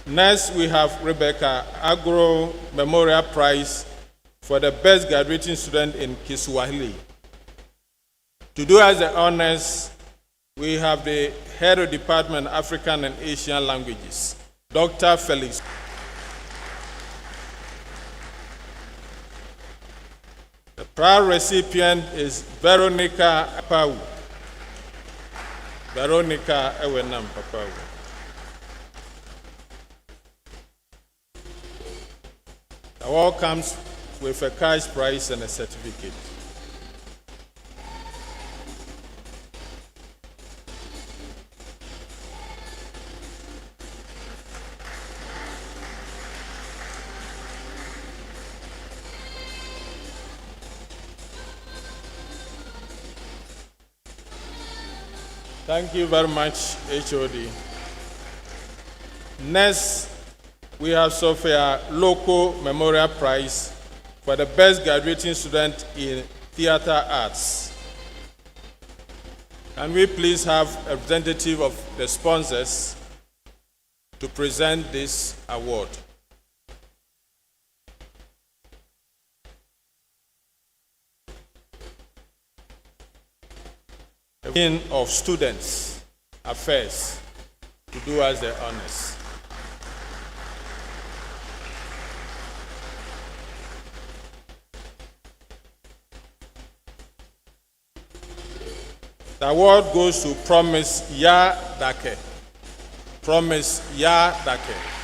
Next, we have Rebecca Agro Memorial Prize for the best graduating student in Kiswahili. To do us the honors, we have the head of Department African and Asian Languages, Dr. Felix. The proud recipient is Veronica Apau. Veronica Ewenam Papau. The award comes with a cash prize and a certificate. Thank you very much, HOD. Next, we have Sophia Loco Memorial Prize for the best graduating student in theater arts. Can we please have a representative of the sponsors to present this award? The Dean of Students Affairs to do us the honors. The award goes to Promise Ya Dake. Promise Ya Dake.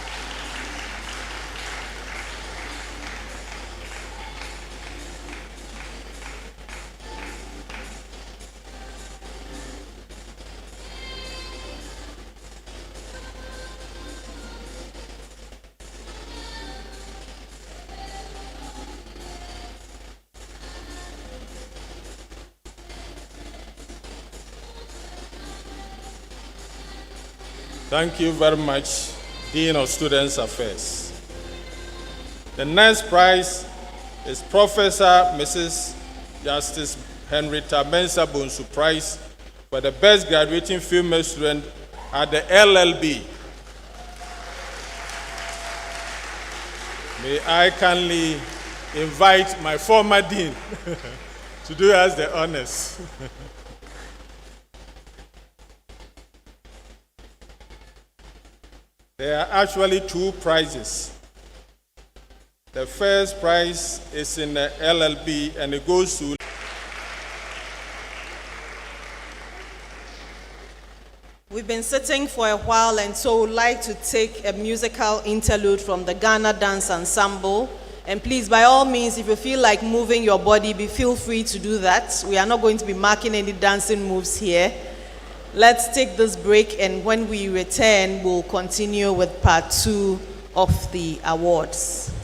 Thank you very much, Dean of Students Affairs. The next prize is Professor Mrs. Justice Henrietta Mensah Bonsu Prize for the best graduating female student at the LLB. May I kindly invite my former dean to do us the honors. There are actually two prizes. The first prize is in the LLB and it goes to We've been sitting for a while, and so would like to take a musical interlude from the Ghana Dance Ensemble. And please, by all means, if you feel like moving your body, feel free to do that. We are not going to be marking any dancing moves here. Let's take this break, and when we return, we'll continue with part 2 of the awards.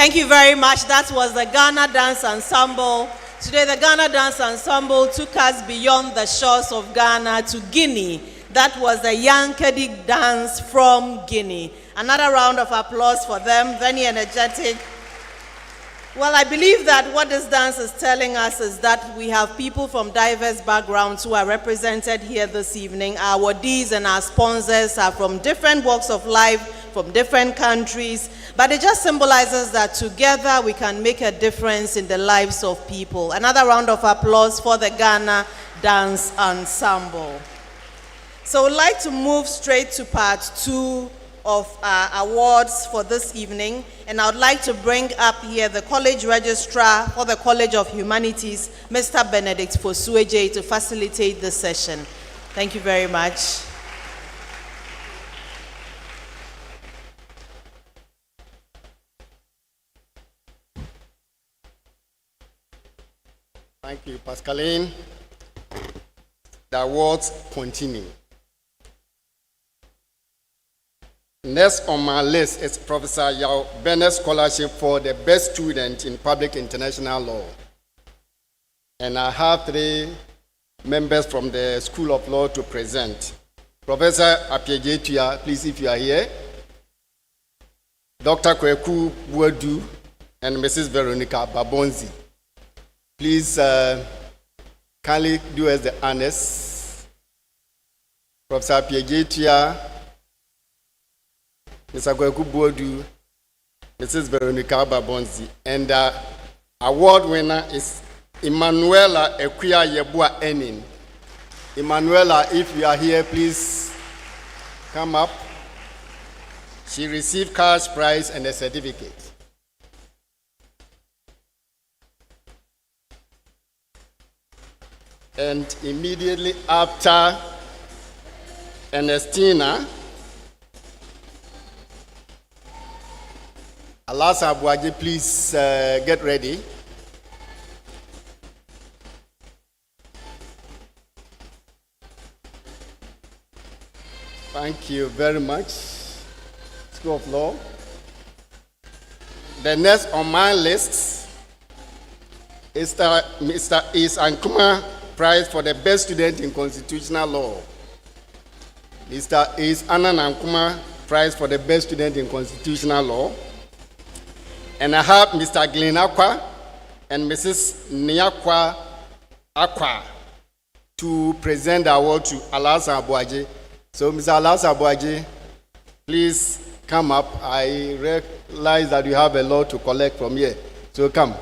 Thank you very much. That was the Ghana Dance Ensemble. Today, the Ghana Dance Ensemble took us beyond the shores of Ghana to Guinea. That was the Yankadi dance from Guinea. Another round of applause for them, very energetic. Well, I believe that what this dance is telling us is that we have people from diverse backgrounds who are represented here this evening. Our awardees and our sponsors are from different walks of life, from different countries, but it just symbolizes that together we can make a difference in the lives of people. Another round of applause for the Ghana Dance Ensemble. So I'd like to move straight to part 2 of our awards for this evening, and I would like to bring up here the College Registrar for the College of Humanities, Mr. Benedict Fosueje, to facilitate this session. Thank you very much. Thank you, Pascaline. The awards continue. Next on my list is Professor Yao Bennett Scholarship for the Best Student in Public International Law. And I have 3 members from the School of Law to present. Professor Apiejetua, please, if you are here. Dr. Kweku Buadu and Mrs. Veronica Babonzi. Please kindly do us the honors. Professor Apiejetua, Mr. Kweku Buadu, Mrs. Veronica Babonzi, and the award winner is Emanuela Equia Yebua Enin. Emanuela, if you are here, please come up. She received cash prize and a certificate. And immediately after Ernestina, Alasa Abuaje, please get ready. Thank you very much, School of Law. The next on my list is Mr. Is Ankuma Prize for the Best Student in Constitutional Law. Mr. Is Anan Ankuma Prize for the Best Student in Constitutional Law. And I have Mr. Glenn Akwa and Mrs. Niakwa Akwa to present the award to Alasa Abuaje. So, Mr. Alasa Abuaje, please come up. I realize that you have a lot to collect from here. So, come.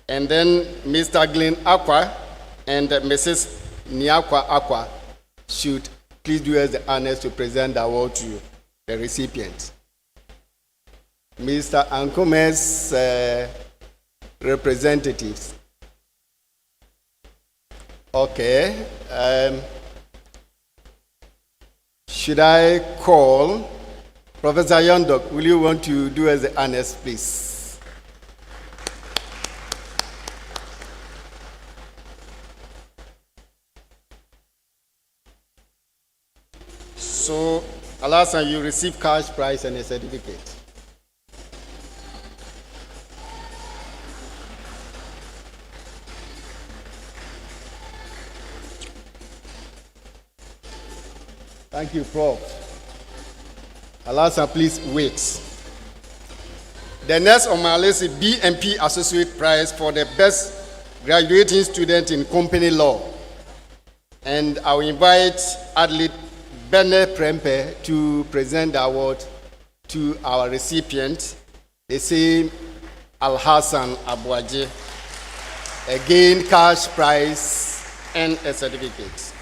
And then Mr. Glenn Akwa and Mrs. Niakwa Akwa should please do us the honors to present the award to the recipient. Mr. Ankume's representatives. Okay. Should I call Professor Yondok? Will you want to do us the honors, please? So, Alasan, you receive cash prize and a certificate. Thank you, Prof. Alasa, please wait. The next on my list is BMP Associate Prize for the Best Graduating Student in Company Law. And I will invite Adlit Bene Prempe to present the award to our recipient, the same Al-Hassan Abuaje. Again, cash prize and a certificate.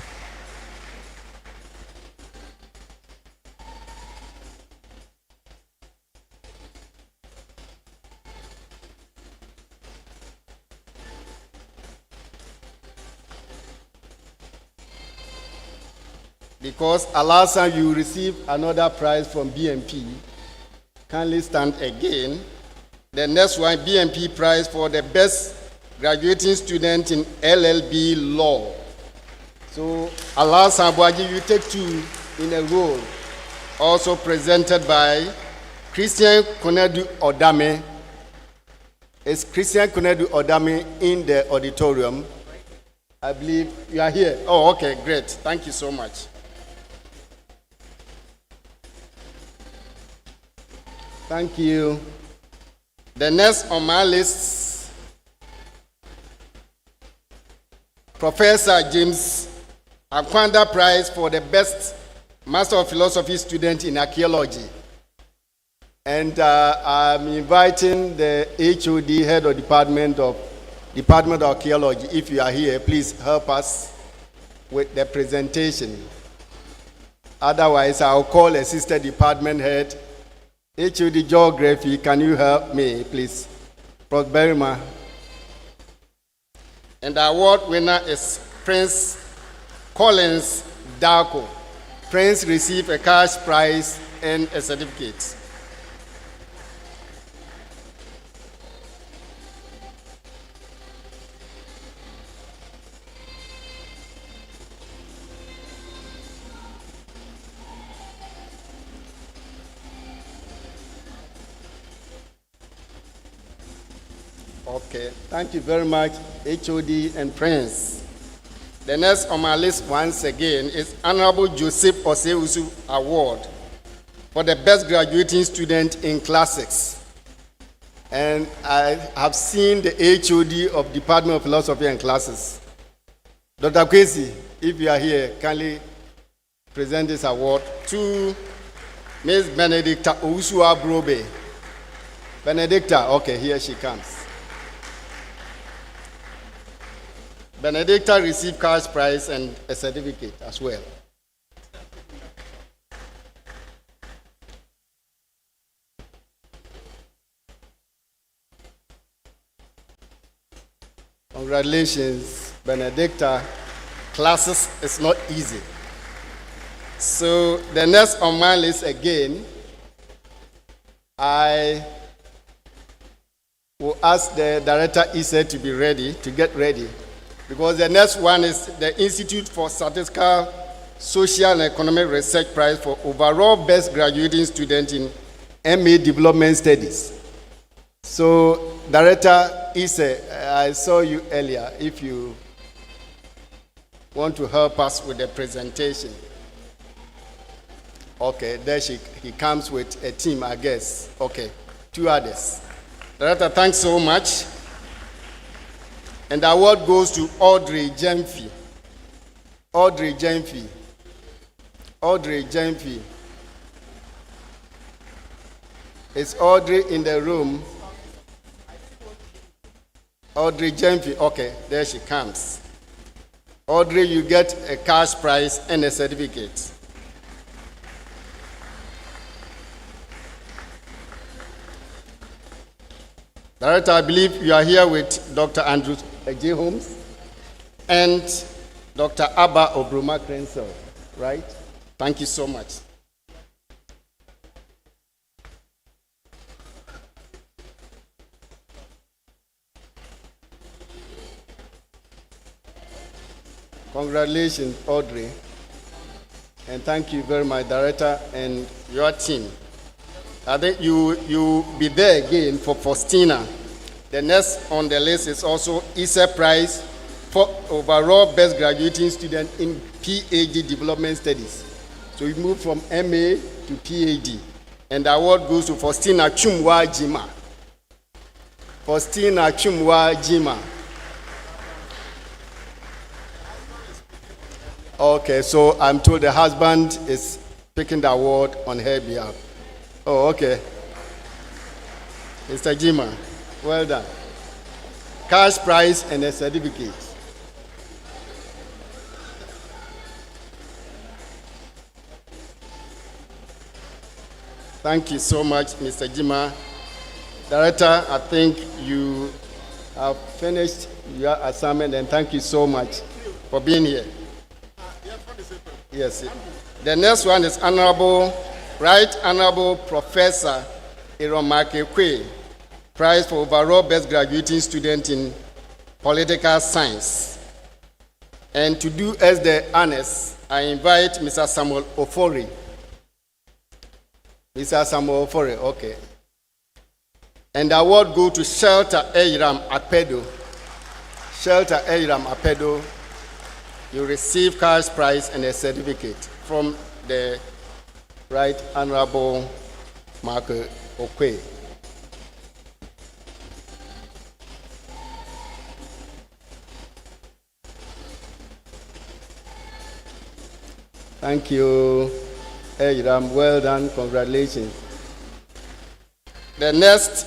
Because Alasa, you receive another prize from BMP. Kindly stand again. The next one, BMP prize for the best graduating student in LLB law. So Alasa Abuaji, you take 2 in a row. Also presented by Christian Konedu Odame Is Christian Kunedu Odami in the auditorium? I believe you are here. Oh, okay, great. Thank you so much. Thank you. The next on my list, Professor James Akwanda Prize for the best Master of Philosophy student in archaeology. And I'm inviting the HOD, Head of Department of Archaeology. If you are here, please help us with the presentation. Otherwise, I'll call Assistant Department Head, HOD Geography. Can you help me, please? Prof. Berima. And the award winner is Prince Collins Darko. Prince received a cash prize and a certificate. Okay, thank you very much, HOD and Prince. The next on my list once again is Honorable Joseph Oseusu Award for the best graduating student in classics. And I have seen the HOD of Department of Philosophy and Classes. Dr. Kwesi, if you are here, kindly present this award to Ms. Benedicta Owusua Brobe. Benedicta, okay, here she comes. Benedicta received cash prize and a certificate as well. Congratulations, Benedicta. Classes is not easy. So the next on my list again, I will ask the director Issa to be ready, to get ready. Because the next one is the Institute for Statistical, Social and Economic Research Prize for overall best graduating student in MA Development Studies. So, Director Issa, I saw you earlier. If you want to help us with the presentation. Okay, there he comes with a team, I guess. Okay, 2 others. Director, thanks so much. And the award goes to Audrey Jemfi. Audrey Jemfi. Audrey Jemfi. Is Audrey in the room? Audrey Jemfi. Okay, there she comes. Audrey, you get a cash prize and a certificate. Director, I believe you are here with Dr. Andrew J. Holmes and Dr. Abba Obroma Crensel, right? Thank you so much. Congratulations, Audrey. And thank you very much, Director and your team. I think you be there again for Faustina. The next on the list is also Issa Prize for overall best graduating student in PhD Development Studies. So we move from MA to PhD. And the award goes to Faustina Chumwa Jima. Faustina Chumwa Jima. Okay, so I'm told the husband is picking the award on her behalf. Oh, okay. Mr. Jima, well done. Cash prize and a certificate. Thank you so much, Mr. Jima. Director, I think you have finished your assignment, and thank you so much for being here. Yes. The next one is Right Honorable Professor Iromake Kwe, Prize for overall best graduating student in political science. And to do as the honors, I invite Mr. Samuel Ofori. Mr. Samuel Ofori, okay. And the award goes to Shelter Eiram Apedo. Shelter Eiram Apedo, you receive cash prize and a certificate from the Right Honorable Marco Okwe. Thank you, Eiram. Well done. Congratulations. The next,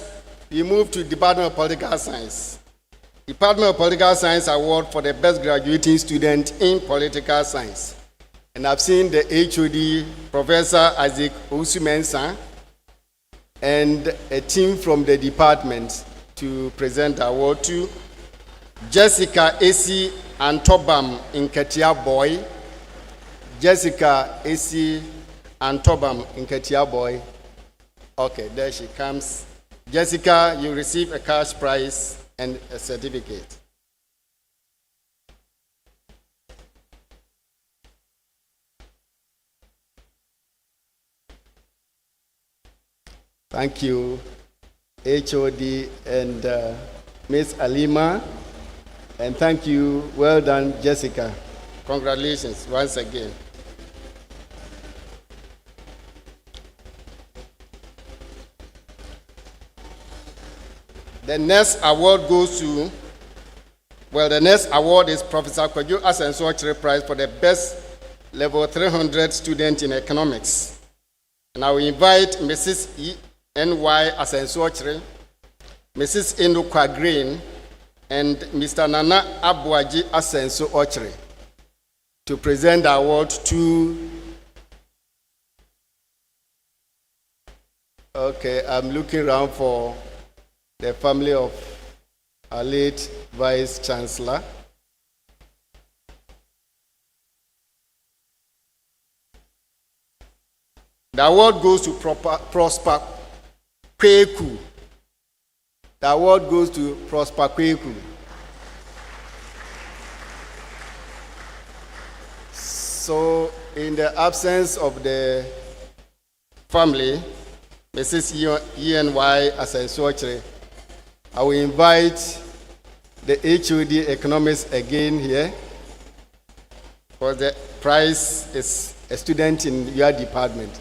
we move to Department of Political Science. Department of Political Science Award for the best graduating student in political science. And I've seen the HOD, Professor Isaac Osumensa, and a team from the department to present the award to Jessica Esi Antobam in Ketia Boy. Jessica Esi Antobam in Ketia Boy. Okay, there she comes. Jessica, you receive a cash prize and a certificate. Thank you, HOD and Ms. Alima. And thank you. Well done, Jessica. Congratulations once again. The next award goes to, the next award is Professor Kwadwo Asenso Prize for the best level 300 student in economics. And I will invite Mrs. N.Y. Asenso, Mrs. Indukwa Green, and Mr. Nana Abuaji Asenso Ochre to present the award to. Okay, I'm looking around for the family of our late Vice-Chancellor. The award goes to Prosper Kweku. The award goes to Prosper Kweku. So, in the absence of the family, Mrs. E.N.Y. Asenso, I will invite the HOD economics again here, because the prize is a student in your department.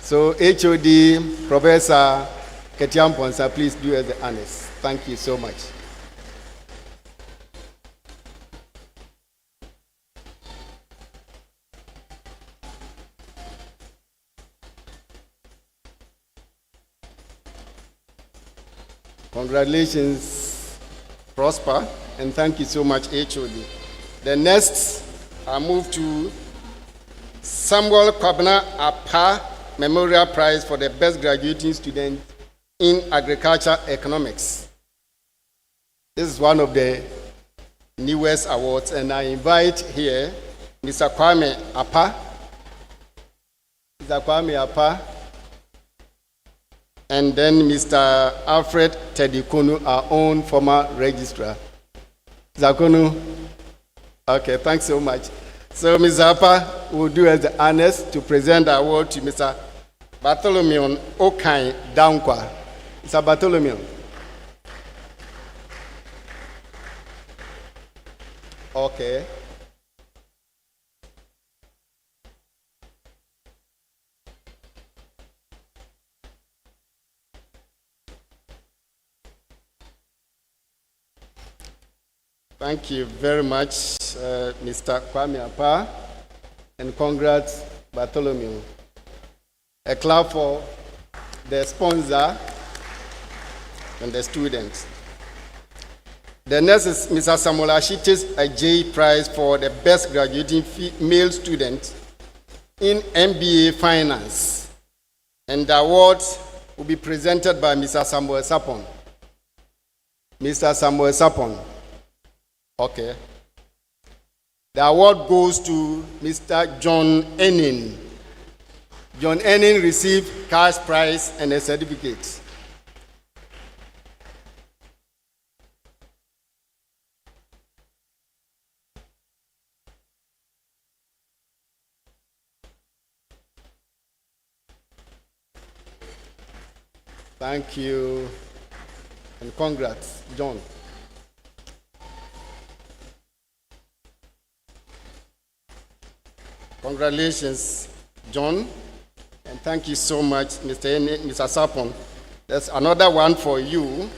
So HOD, Professor Ketiam Ponsa, please do us the honors. Thank you so much. Congratulations, Prosper, and thank you so much, HOD. The next, I move to Samuel Kwabena Apa Memorial Prize for the best graduating student in agriculture economics. This is one of the newest awards, and I invite here Mr. Kwame Apa. Mr. Kwame Apa. And then Mr. Alfred Tedikunu, our own former registrar. Zakunu. Okay, thanks so much. So Ms. Apa will do us the honors to present the award to Mr. Bartholomew Okai Dankwa. Mr. Bartholomew. Okay. Thank you very much, Mr. Kwame Apa, and congrats, Bartholomew. A clap for the sponsor and the students. The next is Mr. Samuel Ashitis Ajay Prize for the best graduating male student in MBA Finance. And the award will be presented by Mr. Samuel Sapon. Mr. Samuel Sapon. Okay. The award goes to Mr. John Ennin. John Ennin received cash prize and a certificate. Thank you. And congrats, John. Congratulations, John. And thank you so much, Mr. Sapon. There's another one for you.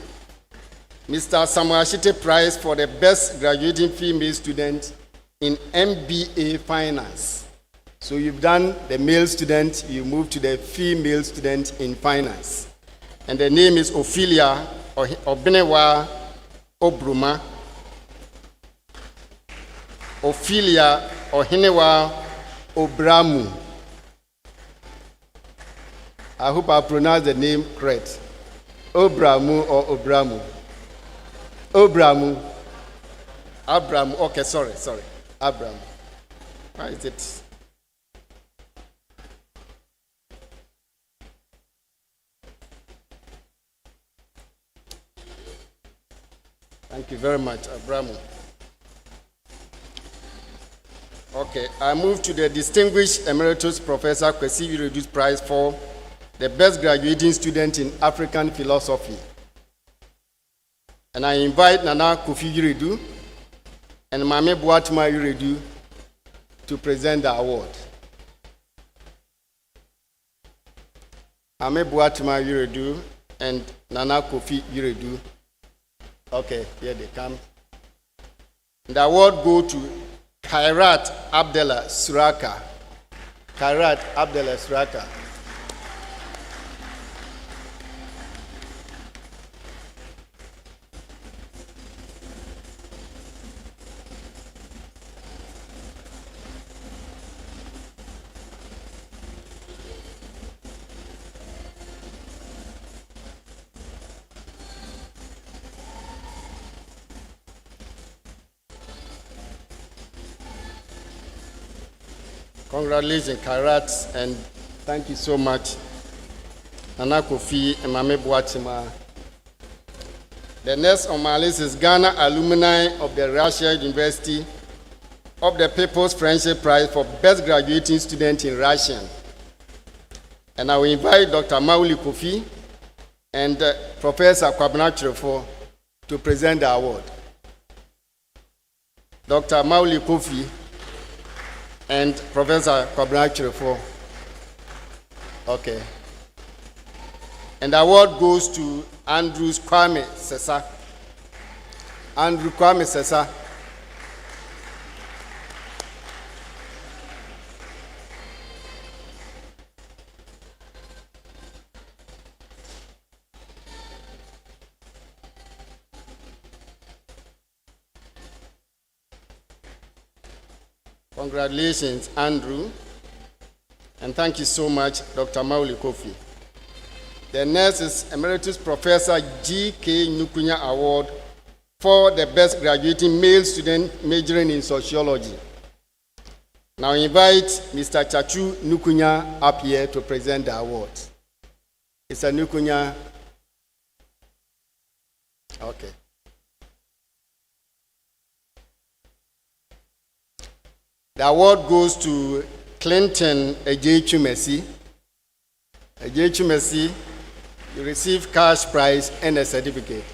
Mr. Samuel Ashite Prize for the best graduating female student in MBA Finance. So you've done the male student, you move to the female student in finance. And the name is Ophelia Obenewa Obruma. Ophelia Ohinewa Obramu. I hope I pronounced the name correct. Obramu or Obramu? Obramu. Abraham. Okay, sorry. Abraham. Why is it? Thank you very much, Abraham. Okay, I move to the Distinguished Emeritus Professor Kwesi Wiredu's Prize for the best graduating student in African philosophy. And I invite Nana Kofi Wiredu and Mame Boatma Wiredu to present the award. Mame Boatma Wiredu and Nana Kofi Wiredu. Okay, here they come. The award goes to Kairat Abdallah Suraka. Kairat Abdallah Suraka. Congratulations, Kairat, and thank you so much, Nana Kofi and Mame Boatima. The next on my list is Ghana alumni of the Russia University of the People's Friendship Prize for Best Graduating Student in Russian. And I will invite Dr. Mauli Kofi and Professor Kwabena Chirefo to present the award. Dr. Mauli Kofi and Professor Kwabena Chirefo. Okay. And the award goes to Andrew Kwame Sesa. Andrew Kwame Sesa. Congratulations, Andrew. And thank you so much, Dr. Mauli Kofi. The next is Emeritus Professor G.K. Nukunya Award for the best graduating male student majoring in sociology. Now I invite Mr. Chachu Nukunya up here to present the award. Mr. Nukunya. Okay. The award goes to Clinton Ejechumesi. Ejechumesi, you receive cash prize and a certificate.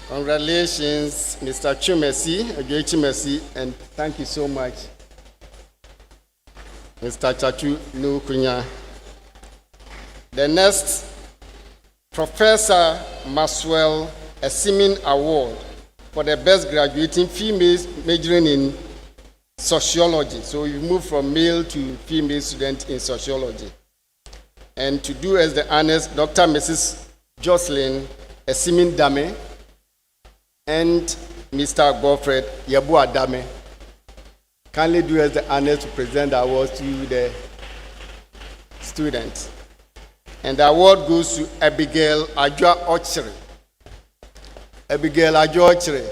Congratulations, Mr. Chumesi, and thank you so much, Mr. Chachu Nukunya. The next, Professor Maswell Esimin Award for the best graduating females majoring in sociology. So you move from male to female student in sociology. And to do as the honors, Dr. Mrs. Jocelyn Esimin Dame and Mr. Godfred Yabu Adame. Kindly do us the honor to present the award to the students. And the award goes to Abigail Ajwa Ochre. Abigail Ajwa Ochre.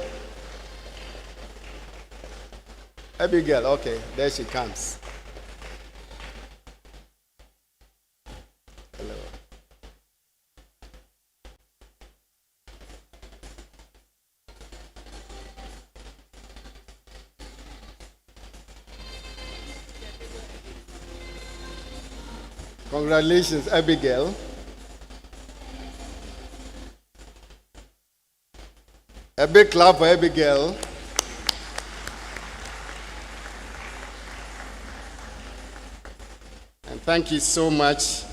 Abigail, okay, there she comes. Congratulations, Abigail. A big clap for Abigail. And thank you so much,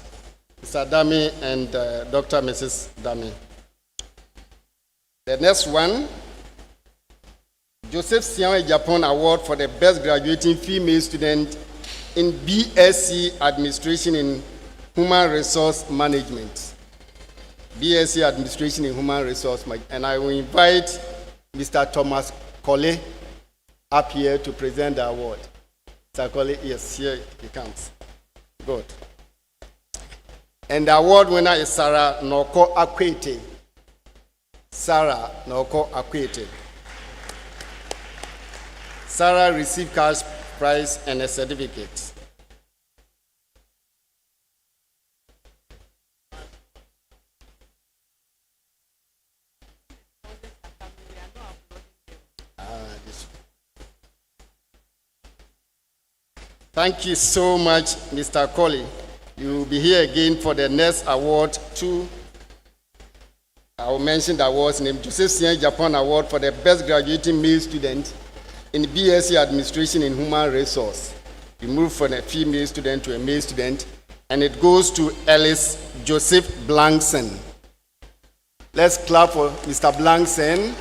Mr. Dami and Dr. Mrs. Dami. The next one, Joseph Sian Japan Award for the best graduating female student in BSc Administration in Human Resource Management. BSc Administration in Human Resource Management. And I will invite Mr. Thomas Colley up here to present the award. Mr. Colley, yes, here he comes. Good. And the award winner is Sarah Noko Akwete. Sarah Noko Akwete. Sarah received cash prize and a certificate. Thank you so much, Mr. Colley. You will be here again for the next award too. I will mention the award's name. Joseph Sian Japan Award for the best graduating male student in BSc Administration in Human Resource. We move from a female student to a male student, and it goes to Ellis Joseph Blankson. Let's clap for Mr. Blankson.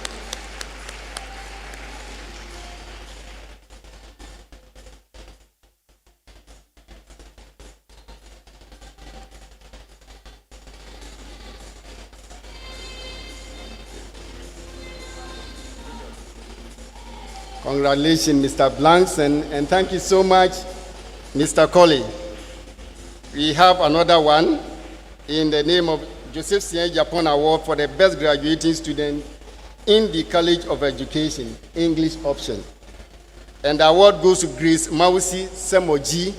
Congratulations, Mr. Blankson, and thank you so much, Mr. Colley. We have another one in the name of Joseph Sian Japan Award for the best graduating student in the College of Education, English option. And the award goes to Grace Mausi Semoji.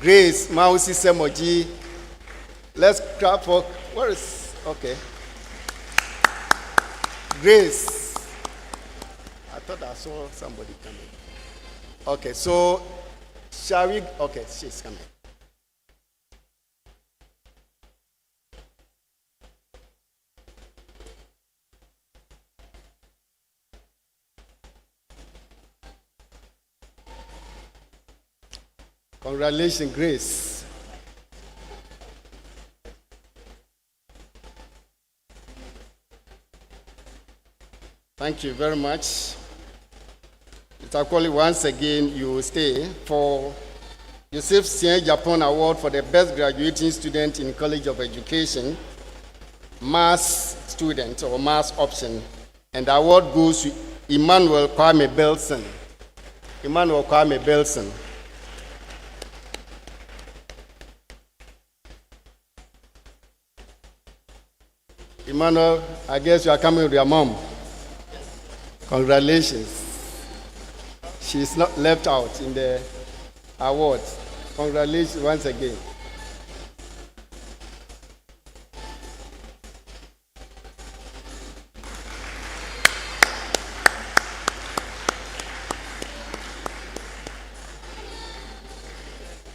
Grace Mausi Semoji. Let's clap for, where is, okay. Grace. I thought I saw somebody coming. Okay, so shall we? Okay, she's coming. Congratulations, Grace. Thank you very much. Mr. Colley, once again, you will stay for Joseph Sian Japan Award for the best graduating student in College of Education, Mass student or Mass option. And the award goes to Emmanuel Kwame Belson. Emmanuel Kwame Belson. Emmanuel, I guess you are coming with your mom. Congratulations. She's not left out in the awards. Congratulations once again.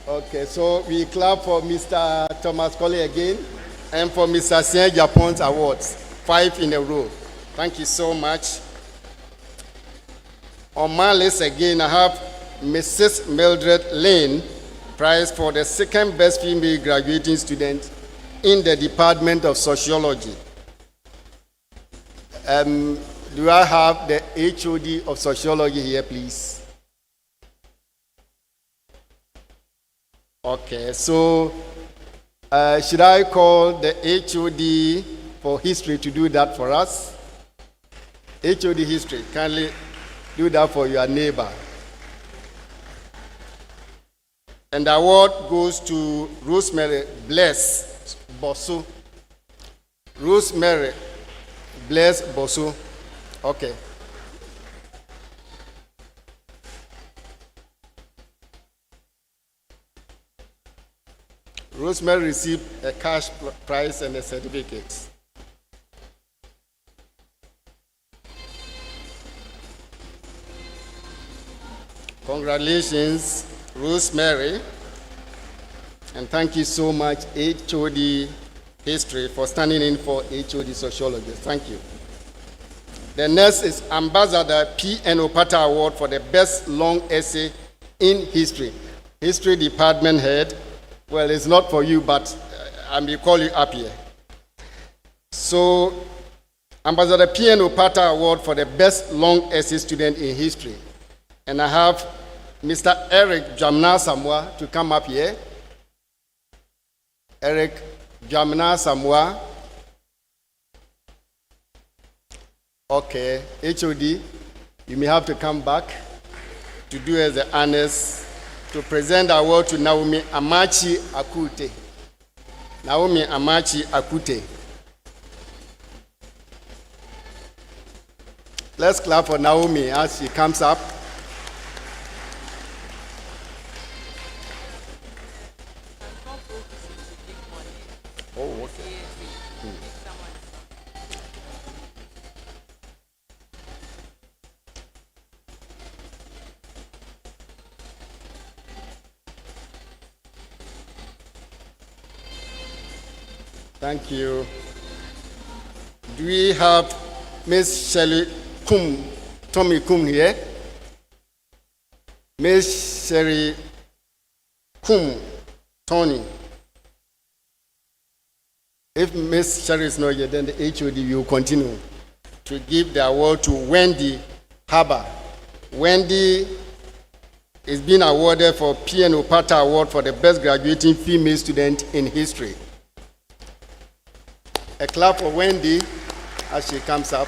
Okay, so we clap for Mr. Thomas Colley again and for Mr. Sian Japan's awards, 5 in a row. Thank you so much. On my list again, I have Mrs. Mildred Lane, prize for the second best female graduating student in the Department of Sociology. Do I have the HOD of Sociology here, please? Okay, so should I call the HOD for history to do that for us? HOD history, kindly do that for your neighbor. And the award goes to Rosemary Bless Bosu. Rosemary Bless Bosu. Okay. Rosemary received a cash prize and a certificate. Congratulations, Rosemary. And thank you so much, HOD History, for standing in for HOD Sociologist. Thank you. The next is Ambassador P.N. Opata Award for the best long essay in history. History Department Head. Well, it's not for you, but I may call you up here. So, Ambassador P.N. Opata Award for the best long essay student in history. And I have Mr. Eric Jamna Samoa to come up here. Eric Jamna Samoa. Okay, HOD, you may have to come back to do as the honors to present the award to Naomi Amachi Akute. Naomi Amachi Akute. Let's clap for Naomi as she comes up. Oh, okay. Thank you. Do we have Miss Shelley Tommy Kum here? Miss Sherry Tony. If Miss Sherry is not here, then the HOD will continue to give the award to Wendy Haber. Wendy is being awarded for P.N. Opata Award for the best graduating female student in history. A clap for Wendy as she comes up.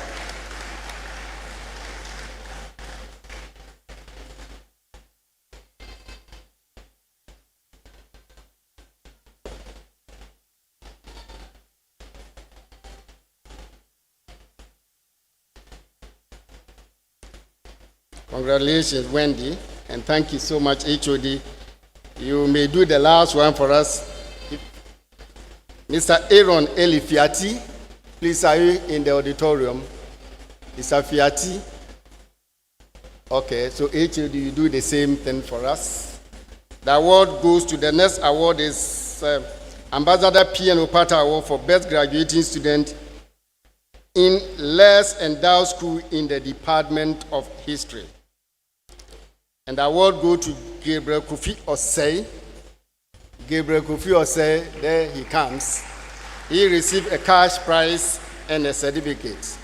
Congratulations, Wendy, and thank you so much, HOD. You may do the last one for us. Mr. Aaron Eli Fiati, please, are you in the auditorium? Mr. Fiati? Okay, so HOD, you do the same thing for us. The award goes to the next award is Ambassador P.N. Opata Award for Best Graduating Student in Less Endowed School in the Department of History. And the award goes to Gabriel Kofi Osei. Gabriel Kofi Osei, there he comes. He received a cash prize and a certificate.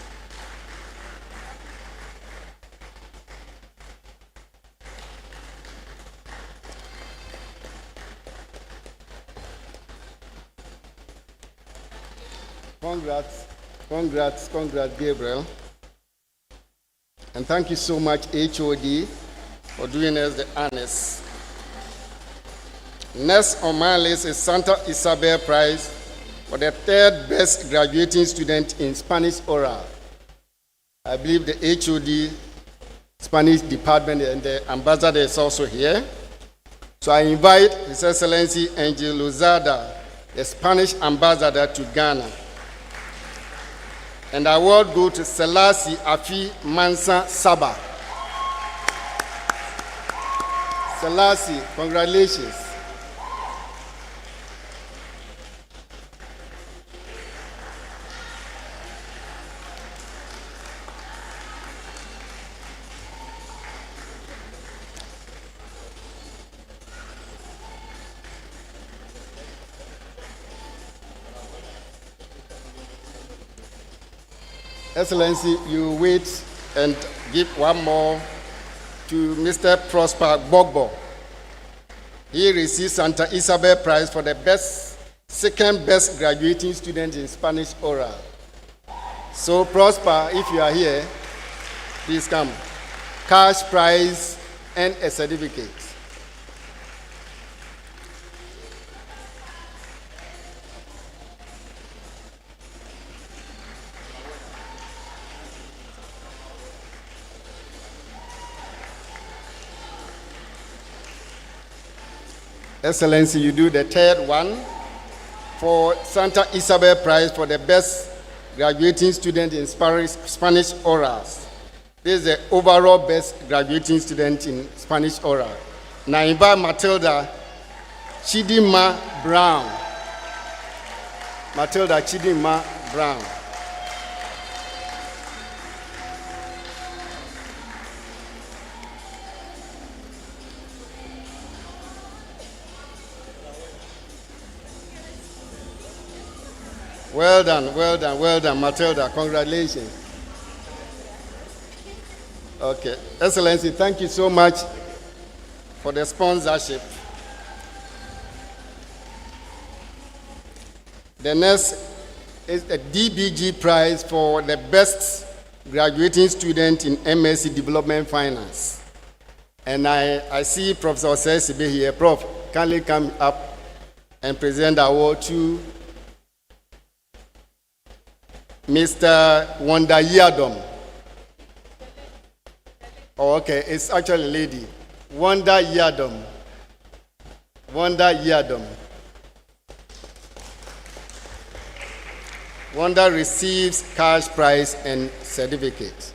Congrats, Gabriel. And thank you so much, HOD, for doing us the honors. Next on my list is Santa Isabel Prize for the third best graduating student in Spanish Oral. I believe the HOD Spanish Department and the ambassador is also here. So I invite His Excellency Angel Lozada, the Spanish ambassador to Ghana. And the award goes to Selassie Afi Mansa Saba. Selassie, congratulations. Excellency, you wait and give one more to Mr. Prosper Gbogbo. He received Santa Isabel Prize for the second best graduating student in Spanish Oral. So Prosper, if you are here, please come. Cash prize and a certificate. Excellency, you do the third one for Santa Isabel Prize for the best graduating student in Spanish Orals. This is the overall best graduating student in Spanish Oral. Naimba Matilda Chidima Brown. Matilda Chidima Brown. Well done, Matilda. Congratulations. Okay, Excellency, thank you so much for the sponsorship. The next is a DBG prize for the best graduating student in MSc Development Finance. And I see Professor Osesibe here. Prof, kindly come up and present the award to Mr. Wanda Yadom. Oh, okay, it's actually a lady. Wanda Yadom. Wanda Yadom. Wanda receives cash prize and certificate.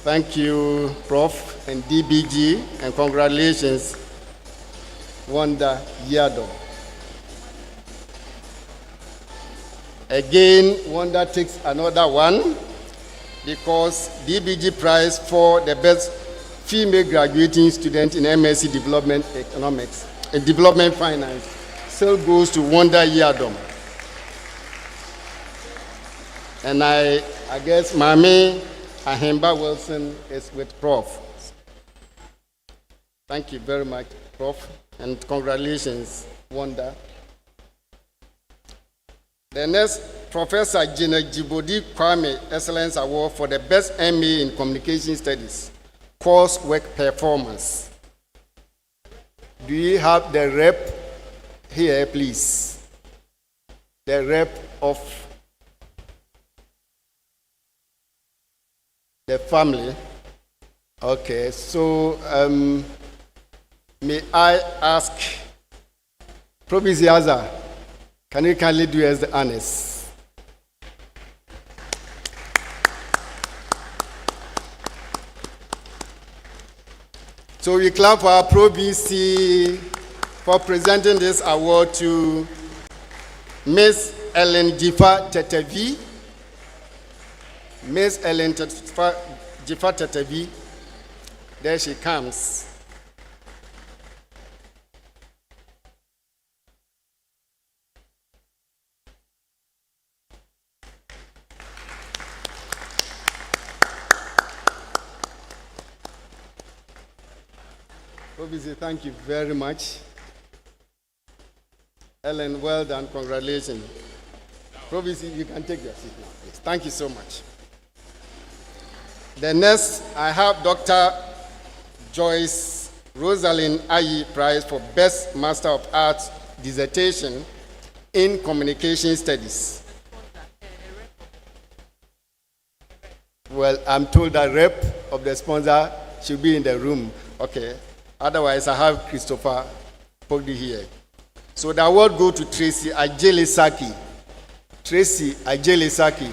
Thank you, Prof. and DBG, and congratulations, Wanda Yadom. Again, Wanda takes another one because DBG prize for the best female graduating student in MSc Development Economics and Development Finance still goes to Wanda Yadom. And I guess Mami Ahemba Wilson is with Prof. Thank you very much, Prof. And congratulations, Wanda. The next, Professor Gina Jibodi Kwame Excellence Award for the Best MA in Communication Studies, Coursework Performance. Do you have the rep here, please? The rep of the family. Okay, so may I ask, Provisor Aza, can you kindly do as the honors? So we clap for our Pro-BC for presenting this award to Miss Ellen Jifa Tetevi. Miss Ellen Jifa Tetevi, there she comes. Obviously, thank you very much. Ellen, well done, congratulations. Obviously, you can take your seat now, please. Thank you so much. The next, I have Dr. Joyce Rosalind Ayi Prize for Best Master of Arts Dissertation in Communication Studies. Well, I'm told that rep of the sponsor should be in the room. Okay. Otherwise, I have Christopher Pogdi here. So the award goes to Tracy Ajelesaki. Tracy Ajelesaki.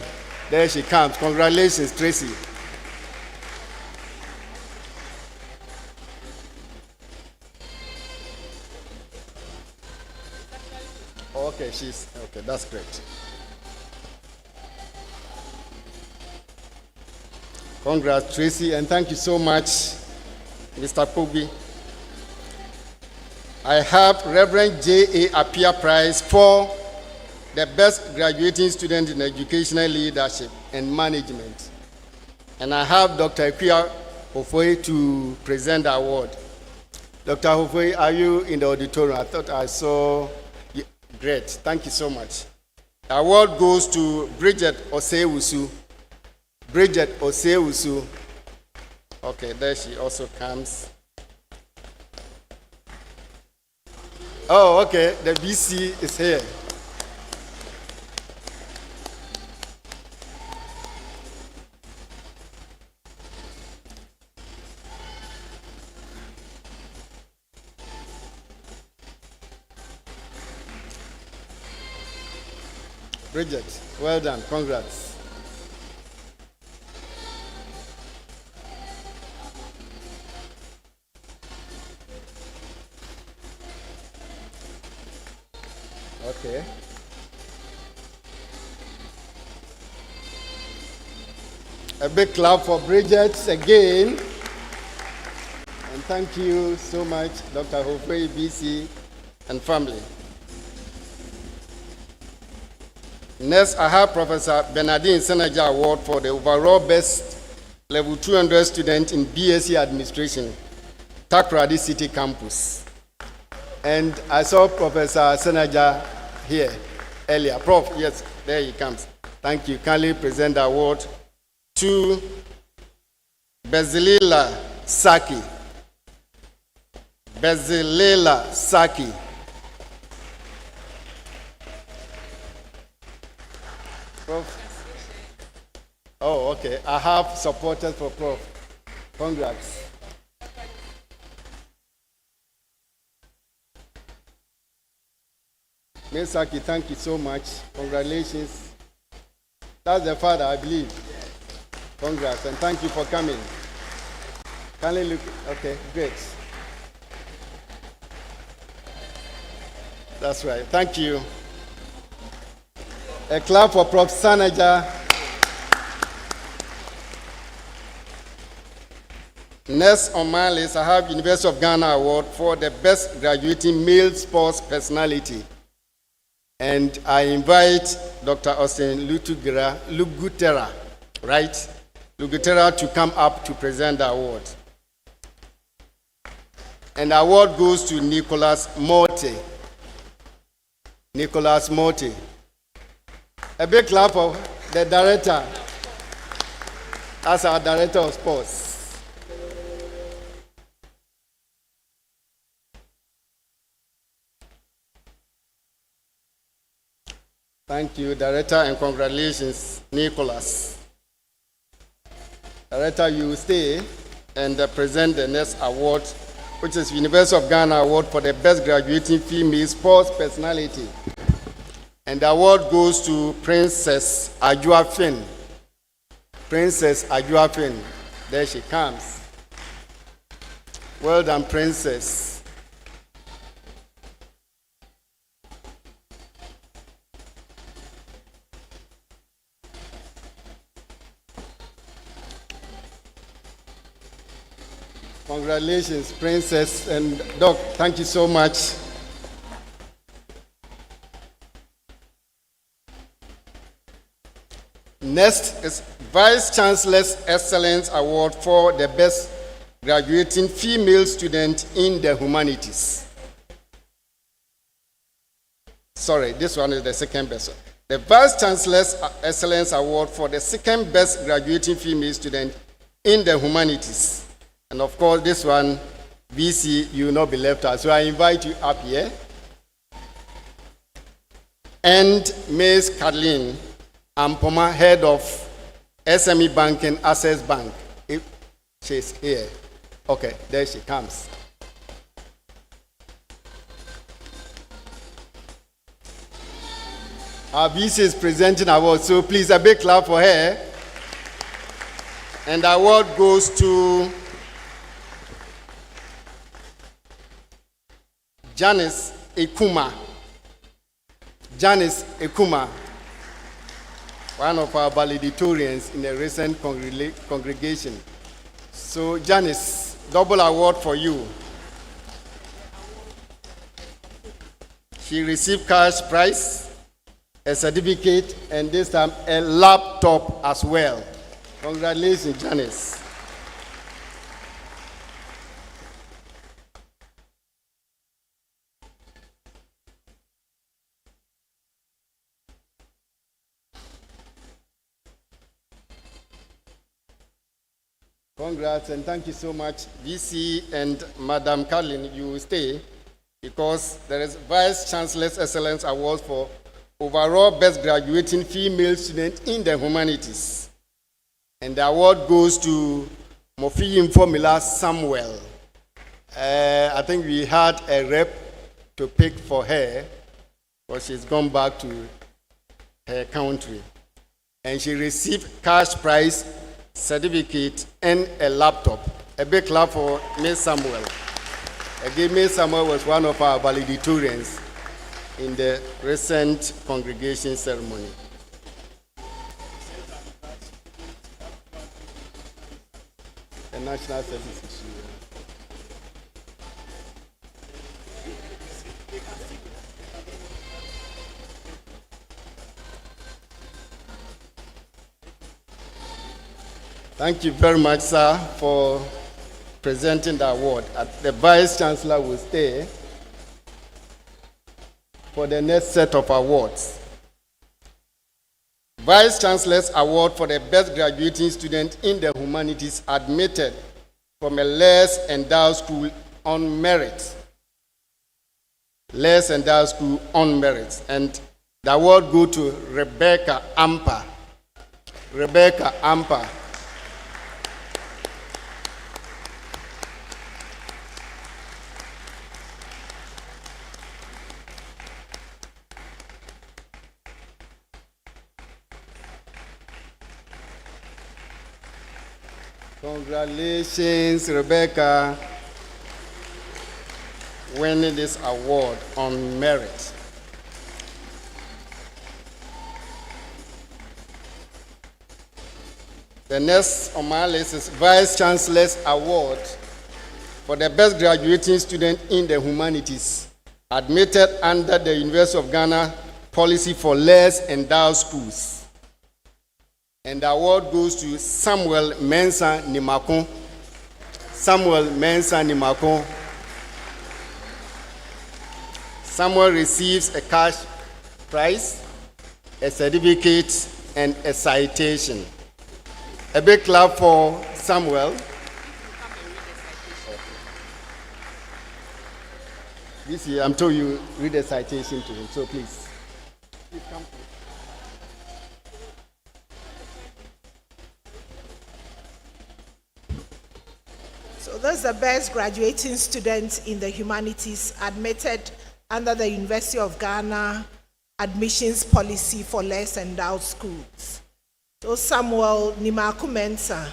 There she comes. Congratulations, Tracy. Okay, okay, that's great. Congrats, Tracy, and thank you so much, Mr. Pogbi. I have Reverend J.A. Appiah Prize for the best graduating student in educational leadership and management. And I have Dr. Ikuya Hofoi to present the award. Dr. Hofoi, are you in the auditorium? I thought I saw you. Great, thank you so much. The award goes to Bridget Osewusu. Bridget Osewusu. Okay, there she also comes. Oh, okay, the BC is here. Bridget, well done, congrats. Okay. A big clap for Bridget again. And thank you so much, Dr. Hofrey, BC, and family. Next, I have Professor Bernardine Senaja Award for the overall best level 200 student in BSc Administration, Takoradi City Campus. And I saw Professor Senaja here earlier. Prof, yes, there he comes. Thank you. Kindly present the award to Bezalila Saki. Bezalila Saki. Prof. Oh, okay. I have supporters for Prof. Congrats. Ms. Saki, thank you so much. Congratulations. That's the father, I believe. Congrats, and thank you for coming. Kindly look. Okay, great. That's right. Thank you. A clap for Prof. Sanaja. Next on my list, I have University of Ghana Award for the Best Graduating Male Sports Personality. And I invite Dr. Austin Lugutera, right? Lugutera to come up to present the award. And the award goes to Nicholas Morte. Nicholas Morte. A big clap for the director. As our director of sports. Thank you, Director, and congratulations, Nicholas. Director, you will stay and present the next award, which is University of Ghana Award for the Best Graduating Female Sports Personality. And the award goes to Princess Ajua Finn. Princess Ajua Finn. There she comes. Well done, Princess. Congratulations, Princess and Doc. Thank you so much. Next is Vice-Chancellor's Excellence Award for the Best Graduating Female Student in the Humanities. Sorry, this one is the second best. The Vice-Chancellor's Excellence Award for the second best graduating female student in the Humanities. And of course, this one, VC, you will not be left out. So I invite you up here. And Ms. Kathleen Ampoma, head of SME Banking, Access Bank. If she's here. Okay, there she comes. Our VC is presenting award, so please a big clap for her. And the award goes to Janice Ekuma. Janice Ekuma, one of our valedictorians in a recent congregation. So Janice, double award for you. She received cash prize, a certificate, and this time a laptop as well. Congratulations, Janice. Congrats and thank you so much, VC and Madam Carlin. You will stay because there is Vice-Chancellor's Excellence Award for overall best graduating female student in the humanities. And the award goes to Mofiyim Formula Samuel. I think we had a rep to pick for her, but she's gone back to her country. And she received cash prize, certificate, and a laptop. A big clap for Ms. Samuel. Again, Ms. Samuel was one of our valedictorians. in the recent congregation ceremony. The national service issue. Thank you very much, sir, for presenting the award. The Vice-Chancellor will stay for the next set of awards. Vice-Chancellor's Award for the best graduating student in the Humanities admitted from a less endowed school on merit. Less endowed school on merit. And the award goes to Rebecca Amper. Rebecca Amper. Congratulations, Rebecca, winning this award on merit. The next on my list is Vice-Chancellor's Award for the best graduating student in the Humanities, admitted under the University of Ghana policy for less endowed schools. And the award goes to Samuel Mensah Nimakon. Samuel Mensah Nimakon. Samuel receives a cash prize, a certificate, and a citation. A big clap for Samuel. This year, I'm told you read the citation to him, so please. Please come. So that's the best graduating student in the Humanities admitted under the University of Ghana admissions policy for less endowed schools. So Samuel Nimaku Mensah,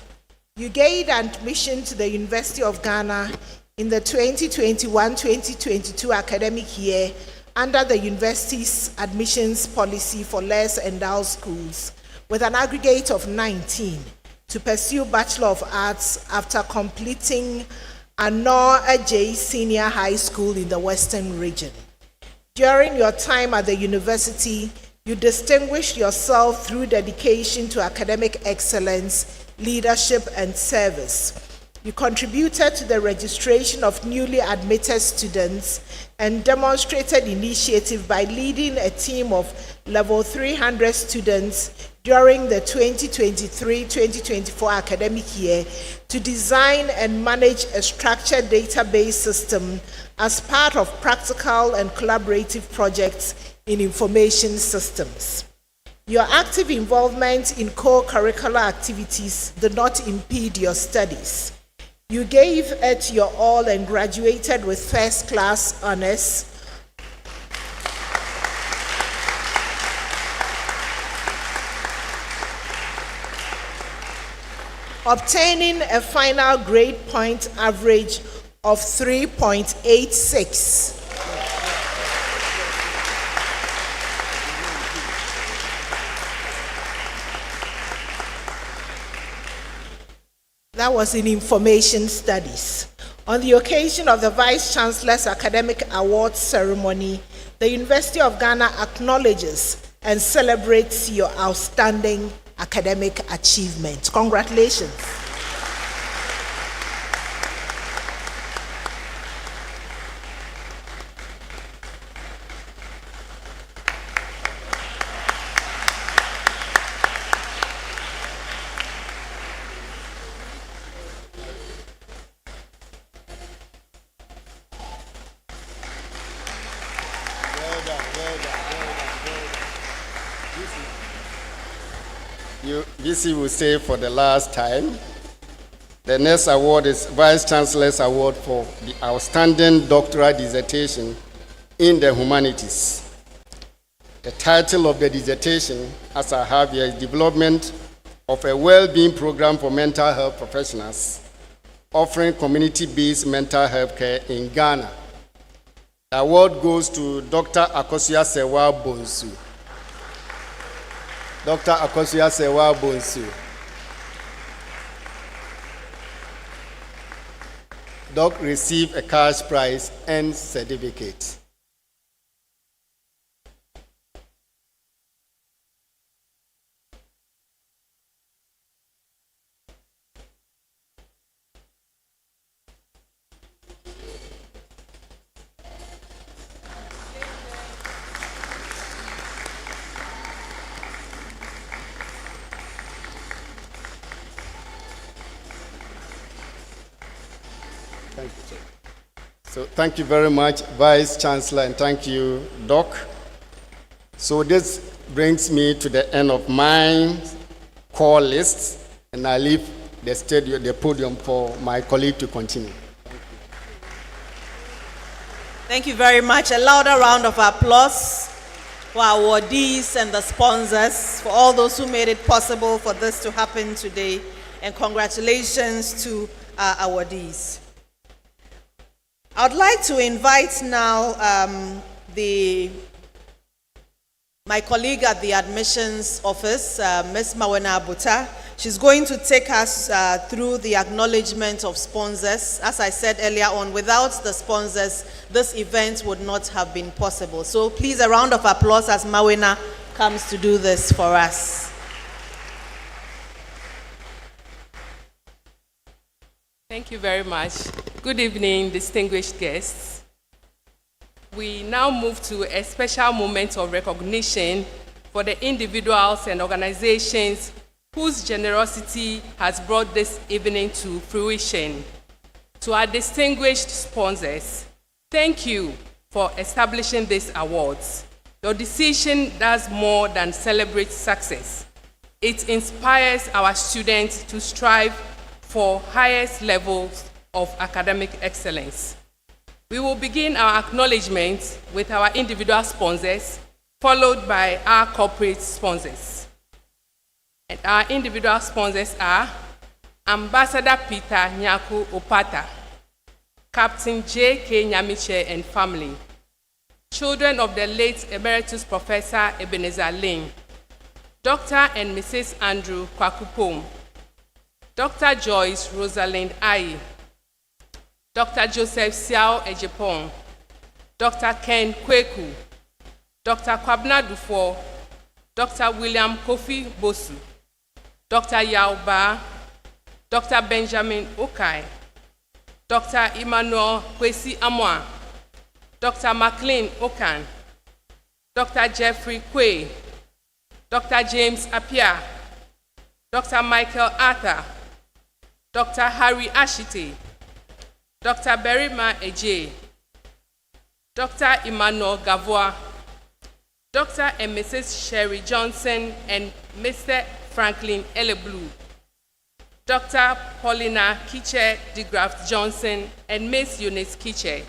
you gained admission to the University of Ghana in the 2021-2022 academic year under the university's admissions policy for less endowed schools with an aggregate of 19 to pursue Bachelor of Arts after completing Anoa J Senior High School in the Western region. During your time at the university, you distinguished yourself through dedication to academic excellence, leadership, and service. You contributed to the registration of newly admitted students and demonstrated initiative by leading a team of level 300 students during the 2023-2024 academic year to design and manage a structured database system as part of practical and collaborative projects in information systems. Your active involvement in co-curricular activities did not impede your studies. You gave it your all and graduated with first-class honors. Obtaining a final grade point average of 3.86. That was in information studies. On the occasion of the Vice-Chancellor's Academic Awards ceremony, the University of Ghana acknowledges and celebrates your outstanding academic achievement. Congratulations. VC will say for the last time. The next award is Vice-Chancellor's Award for the Outstanding Doctoral Dissertation in the Humanities. The title of the dissertation, as I have here, is Development of a Well-Being Program for Mental Health Professionals, offering community-based mental health care in Ghana. The award goes to Dr. Akosua Sewa Bonsu. Dr. Akosua Sewa Bonsu. Doc received a cash prize and certificate. Thank you, sir. So thank you very much, Vice-Chancellor, and thank you, Doc. So this brings me to the end of my call list, and I leave the podium for my colleague to continue. Thank you very much. A louder round of applause for our awardees and the sponsors, for all those who made it possible for this to happen today, and congratulations to our awardees. I would like to invite now my colleague at the admissions office, Ms. Mawena Abuta. She's going to take us through the acknowledgement of sponsors. As I said earlier on, without the sponsors, this event would not have been possible. So please, a round of applause as Mawena comes to do this for us. Thank you very much. Good evening, distinguished guests. We now move to a special moment of recognition for the individuals and organizations whose generosity has brought this evening to fruition. To our distinguished sponsors, thank you for establishing these awards. Your decision does more than celebrate success. It inspires our students to strive for highest levels of academic excellence. We will begin our acknowledgement with our individual sponsors, followed by our corporate sponsors. And our individual sponsors are Ambassador Peter Nyaku Opata, Captain J.K. Nyamiche and family, children of the late Emeritus Professor Ebenezer Lane, Dr. and Mrs. Andrew Kwakupom, Dr. Joyce Rosalind Aye, Dr. Joseph Siao Ejepong, Dr. Ken Kweku, Dr. Kwabna Dufo, Dr. William Kofi Bosu, Dr. Yao Ba, Dr. Benjamin Okai, Dr. Emmanuel Kwesi Amwa, Dr. McLean Okan, Dr. Jeffrey Kwe, Dr. James Apia, Dr. Michael Arthur, Dr. Harry Ashite, Dr. Berima Eje, Dr. Emmanuel Gavoa, Dr. and Mrs. Sherry Johnson and Mr. Franklin Eleblu, Dr. Paulina Kiche DeGraft Johnson and Miss Eunice Kiche,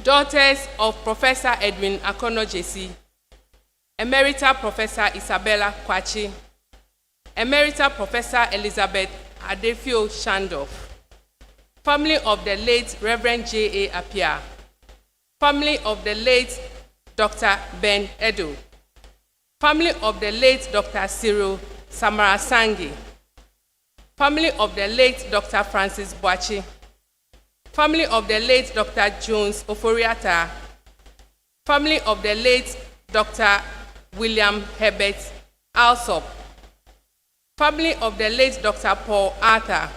daughters of Professor Edwin Akono Jesse, Emerita Professor Isabella Kwachi, Emerita Professor Elizabeth Adefio Shandoff, family of the late Reverend J.A. Apia, family of the late Dr. Ben Edo, family of the late Dr. Cyril Samarasangi, family of the late Dr. Francis Boachi, family of the late Dr. Jones Oforiata, family of the late Dr. William Herbert Alsop, family of the late Dr. Paul Arthur,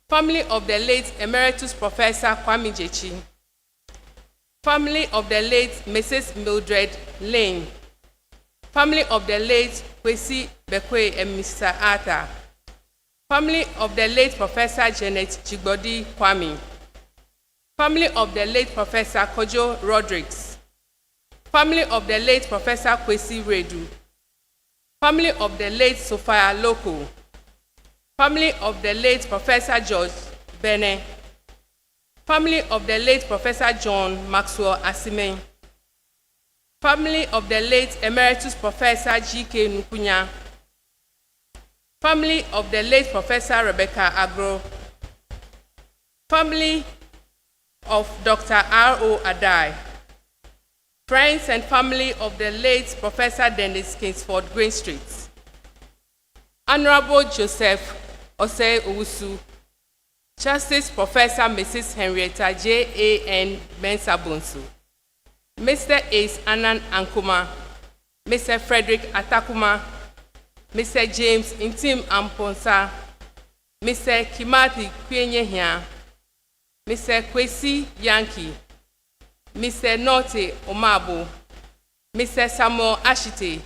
family of the late Emeritus Professor Kwame Jechi, family of the late Mrs. Mildred Lane, family of the late Kwesi Bekwe and Mr. Arthur, family of the late Professor Janet Chigbodi Kwame, family of the late Professor Kojo Rodrigues, family of the late Professor Kwesi Redu, family of the late Sophia Loko, family of the late Professor George Bene, family of the late Professor John Maxwell Asime, family of the late Emeritus Professor G.K. Nukunya, family of the late Professor Rebecca Agro, family of Dr. R.O. Adai, friends and family of the late Professor Dennis Kingsford Greenstreet, Honorable Joseph Osei Owusu, Justice Professor Mrs. Henrietta J.A.N. Mensah-Bonsu, Mr. Ace Anan Ankuma, Mr. Frederick Atakuma, Mr. James Intim Amponsa, Mr. Kimathi Kwenyehia, Mr. Kwesi Yankee, Mr. Norte Omabo, Mr. Samuel Ashite,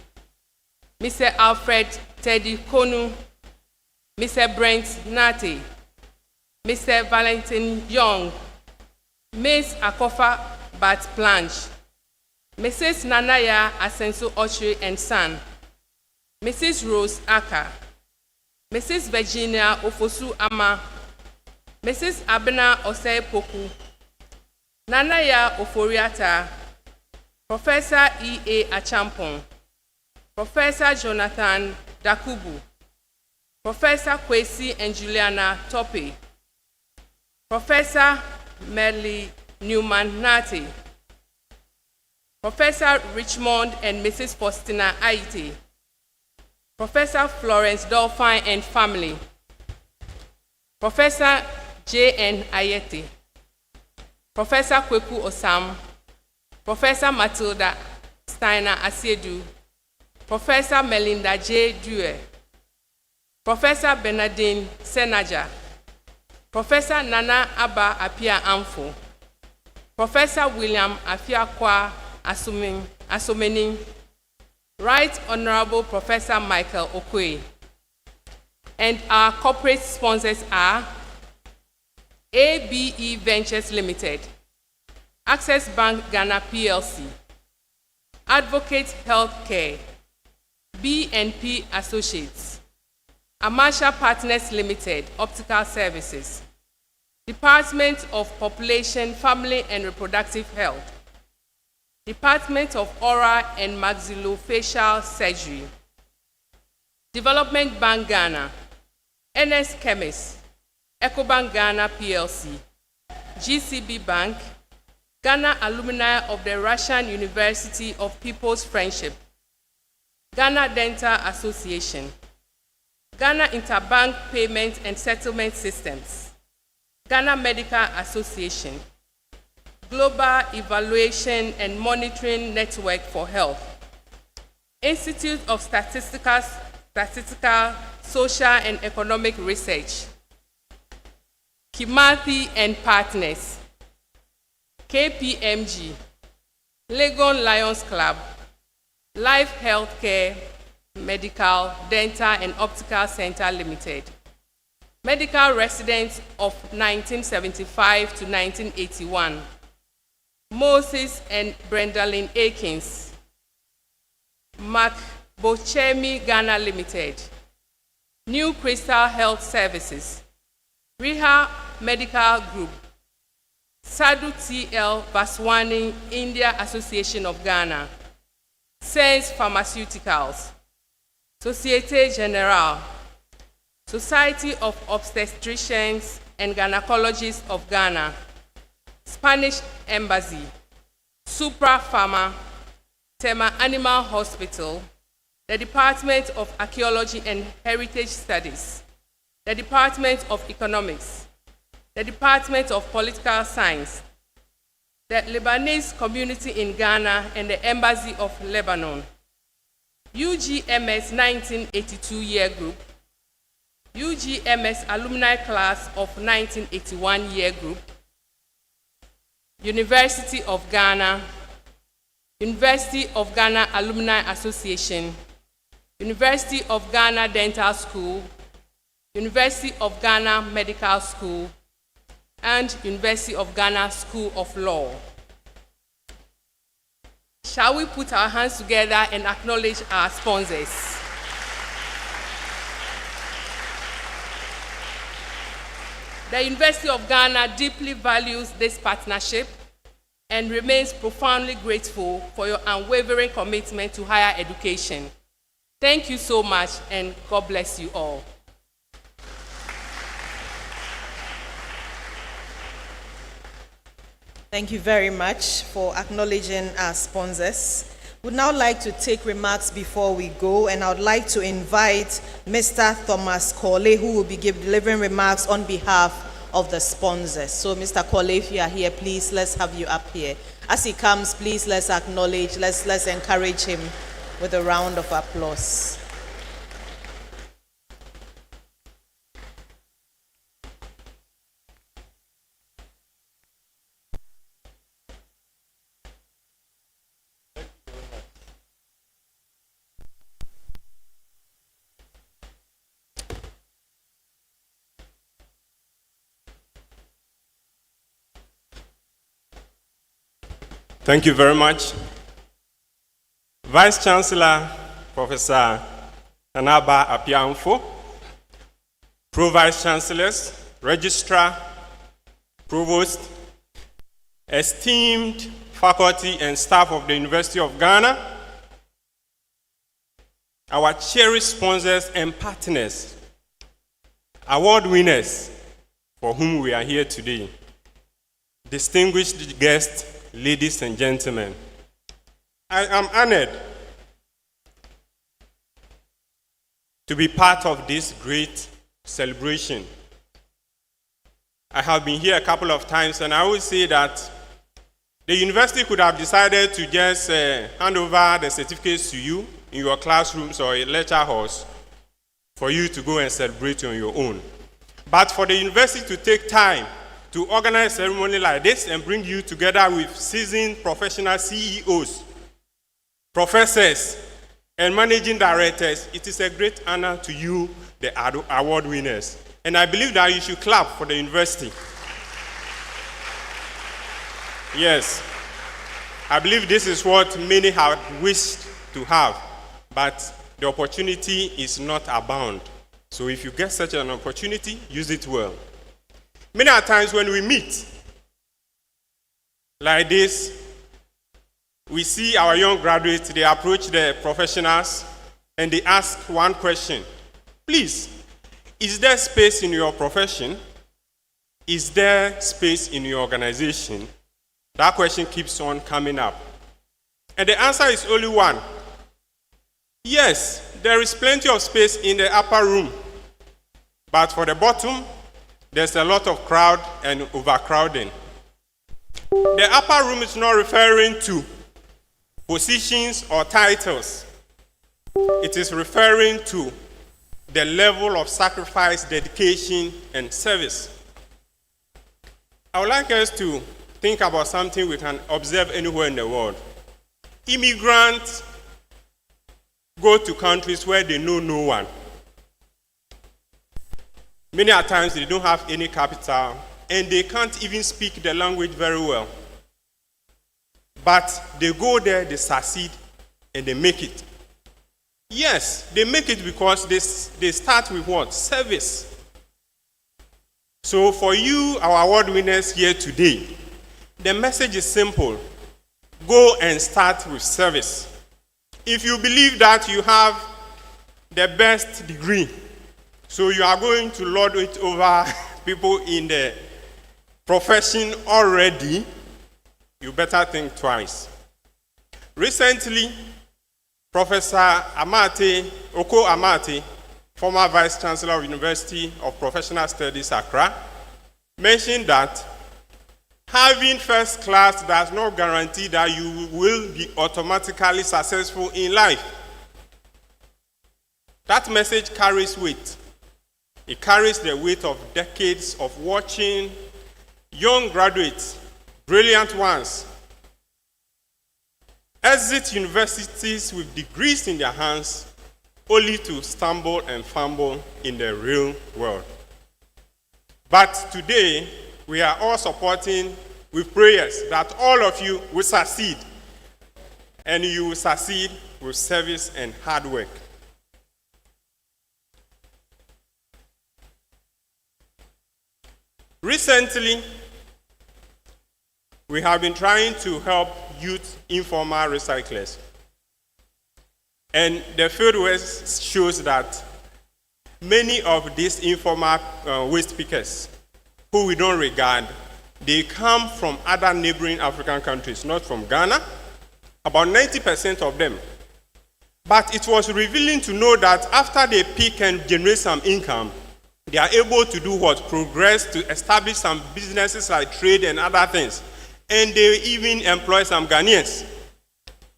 Mr. Alfred Teddy Konu, Mr. Brent Nate, Mr. Valentin Young, Ms. Akofa Bat Planche, Mrs. Nanaya Asenso Ochre and Son, Mrs. Rose Aka, Mrs. Virginia Ofosu Ama, Mrs. Abena Osei Poku, Nanaya Oforiata, Professor E.A. Achampong, Professor Jonathan Dakubu, Professor Kwesi and Juliana Tope, Professor Merle Newman Nati, Professor Richmond and Mrs. Faustina Aite, Professor Florence Dolphine and family, Professor J.N. Ayete, Professor Kweku Osam, Professor Matilda Steiner Asiedu, Professor Melinda J. Due, Professor Bernardine Senaja, Professor Nana Abba Apia Amfo, Professor William Afiakwa Asomeni, Right Honorable Professor Michael Okwe, and our corporate sponsors are ABE Ventures Limited, Access Bank Ghana PLC, Advocate Healthcare, B&P Associates, Amasha Partners Limited, Optical Services, Department of Population, Family and Reproductive Health, Department of Oral and Maxillofacial Surgery, Development Bank Ghana, NS Chemist, Ecobank Ghana PLC, GCB Bank, Ghana Alumni of the Russian University of People's Friendship, Ghana Dental Association, Ghana Interbank Payment and Settlement Systems, Ghana Medical Association, Global Evaluation and Monitoring Network for Health, Institute of Statistical, Social and Economic Research, Kimathi and Partners, KPMG, Legon Lions Club, Life Healthcare, Medical, Dental and Optical Center Limited, Medical Residents of 1975 to 1981, Moses and Brendalyn Akins, Mark Bochemi Ghana Limited, New Crystal Health Services, Riha Medical Group, Sadhu T.L. Vaswani India Association of Ghana, Sense Pharmaceuticals, Societe Generale, Society of Obstetricians and Gynecologists of Ghana, Spanish Embassy, Supra Pharma, Tema Animal Hospital, the Department of Archaeology and Heritage Studies, the Department of Economics, the Department of Political Science, the Lebanese community in Ghana and the Embassy of Lebanon, UGMS 1982 Year Group, UGMS Alumni Class of 1981 Year Group, University of Ghana, University of Ghana Alumni Association, University of Ghana Dental School, University of Ghana Medical School, and University of Ghana School of Law. Shall we put our hands together and acknowledge our sponsors? The University of Ghana deeply values this partnership and remains profoundly grateful for your unwavering commitment to higher education. Thank you so much, and God bless you all. Thank you very much for acknowledging our sponsors. We'd now like to take remarks before we go, and I would like to invite Mr. Thomas Corley, who will be delivering remarks on behalf of the sponsors. So, Mr. Corley, if you are here, please, let's have you up here. As he comes, please, let's acknowledge, let's encourage him with a round of applause. Thank you very much. Vice-Chancellor, Professor Anaba Apiamfo, Pro-Vice-Chancellors, Registrar, Provost, esteemed faculty and staff of the University of Ghana, our cherished sponsors and partners, award winners for whom we are here today, distinguished guests, ladies and gentlemen, I am honored to be part of this great celebration. I have been here a couple of times, and I always say that the university could have decided to just hand over the certificates to you in your classrooms or in lecture halls for you to go and celebrate on your own. But for the university to take time to organize a ceremony like this and bring you together with seasoned professional CEOs, professors, and managing directors, it is a great honor to you, the award winners. And I believe that you should clap for the university. Yes, I believe this is what many have wished to have, but the opportunity is not abound. So if you get such an opportunity, use it well. Many times when we meet like this, we see our young graduates, they approach the professionals and they ask one question. Please, is there space in your profession? Is there space in your organization? That question keeps on coming up. And the answer is only one. Yes, there is plenty of space in the upper room. But for the bottom, there's a lot of crowd and overcrowding. The upper room is not referring to positions or titles. It is referring to the level of sacrifice, dedication, and service. I would like us to think about something we can observe anywhere in the world. Immigrants go to countries where they know no one. Many a times they don't have any capital and they can't even speak the language very well. But they go there, they succeed, and they make it. Yes, they make it because they start with what? Service. So for you, our award winners here today, the message is simple. Go and start with service. If you believe that you have the best degree, so you are going to lord it over people in the profession already, you better think twice. Recently, Professor Oko Amate, former Vice-Chancellor of University of Professional Studies, Accra, mentioned that having first class does not guarantee that you will be automatically successful in life. That message carries weight. It carries the weight of decades of watching young graduates, brilliant ones, exit universities with degrees in their hands, only to stumble and fumble in the real world. But today, we are all supporting with prayers that all of you will succeed, and you will succeed with service and hard work. Recently, we have been trying to help youth informal recyclers. And the fieldwork shows that many of these informal waste pickers, who we don't regard, they come from other neighboring African countries, not from Ghana, about 90% of them. But it was revealing to know that after they pick and generate some income, they are able to do what? Progress to establish some businesses like trade and other things. And they even employ some Ghanaians.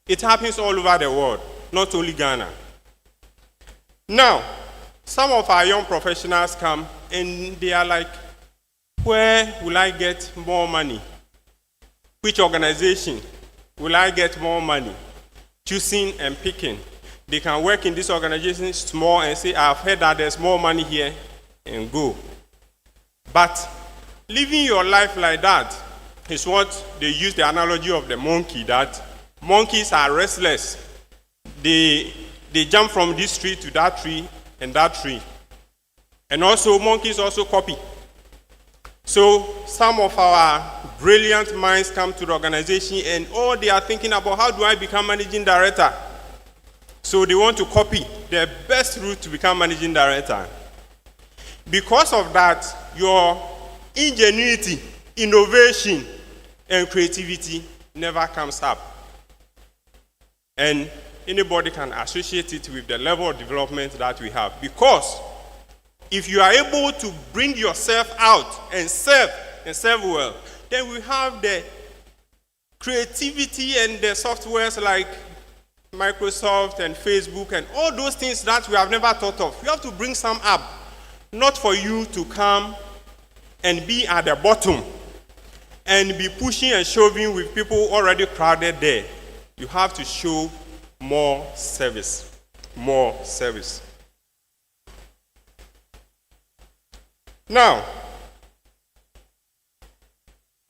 It happens all over the world, not only Ghana. Now, some of our young professionals come and they are like, where will I get more money? Which organization will I get more money? Choosing and picking. They can work in this organization small and say, I've heard that there's more money here, and go. But living your life like that is what they use the analogy of the monkey, that monkeys are restless. They jump from this tree to that tree and that tree. And also monkeys also copy. So some of our brilliant minds come to the organization and all they are thinking about, how do I become managing director? So they want to copy the best route to become managing director. Because of that, your ingenuity, innovation, and creativity never comes up. And anybody can associate it with the level of development that we have. Because if you are able to bring yourself out and serve well, then we have the creativity and the softwares like Microsoft and Facebook and all those things that we have never thought of. You have to bring some up, not for you to come and be at the bottom and be pushing and shoving with people already crowded there. You have to show more service, more service. Now,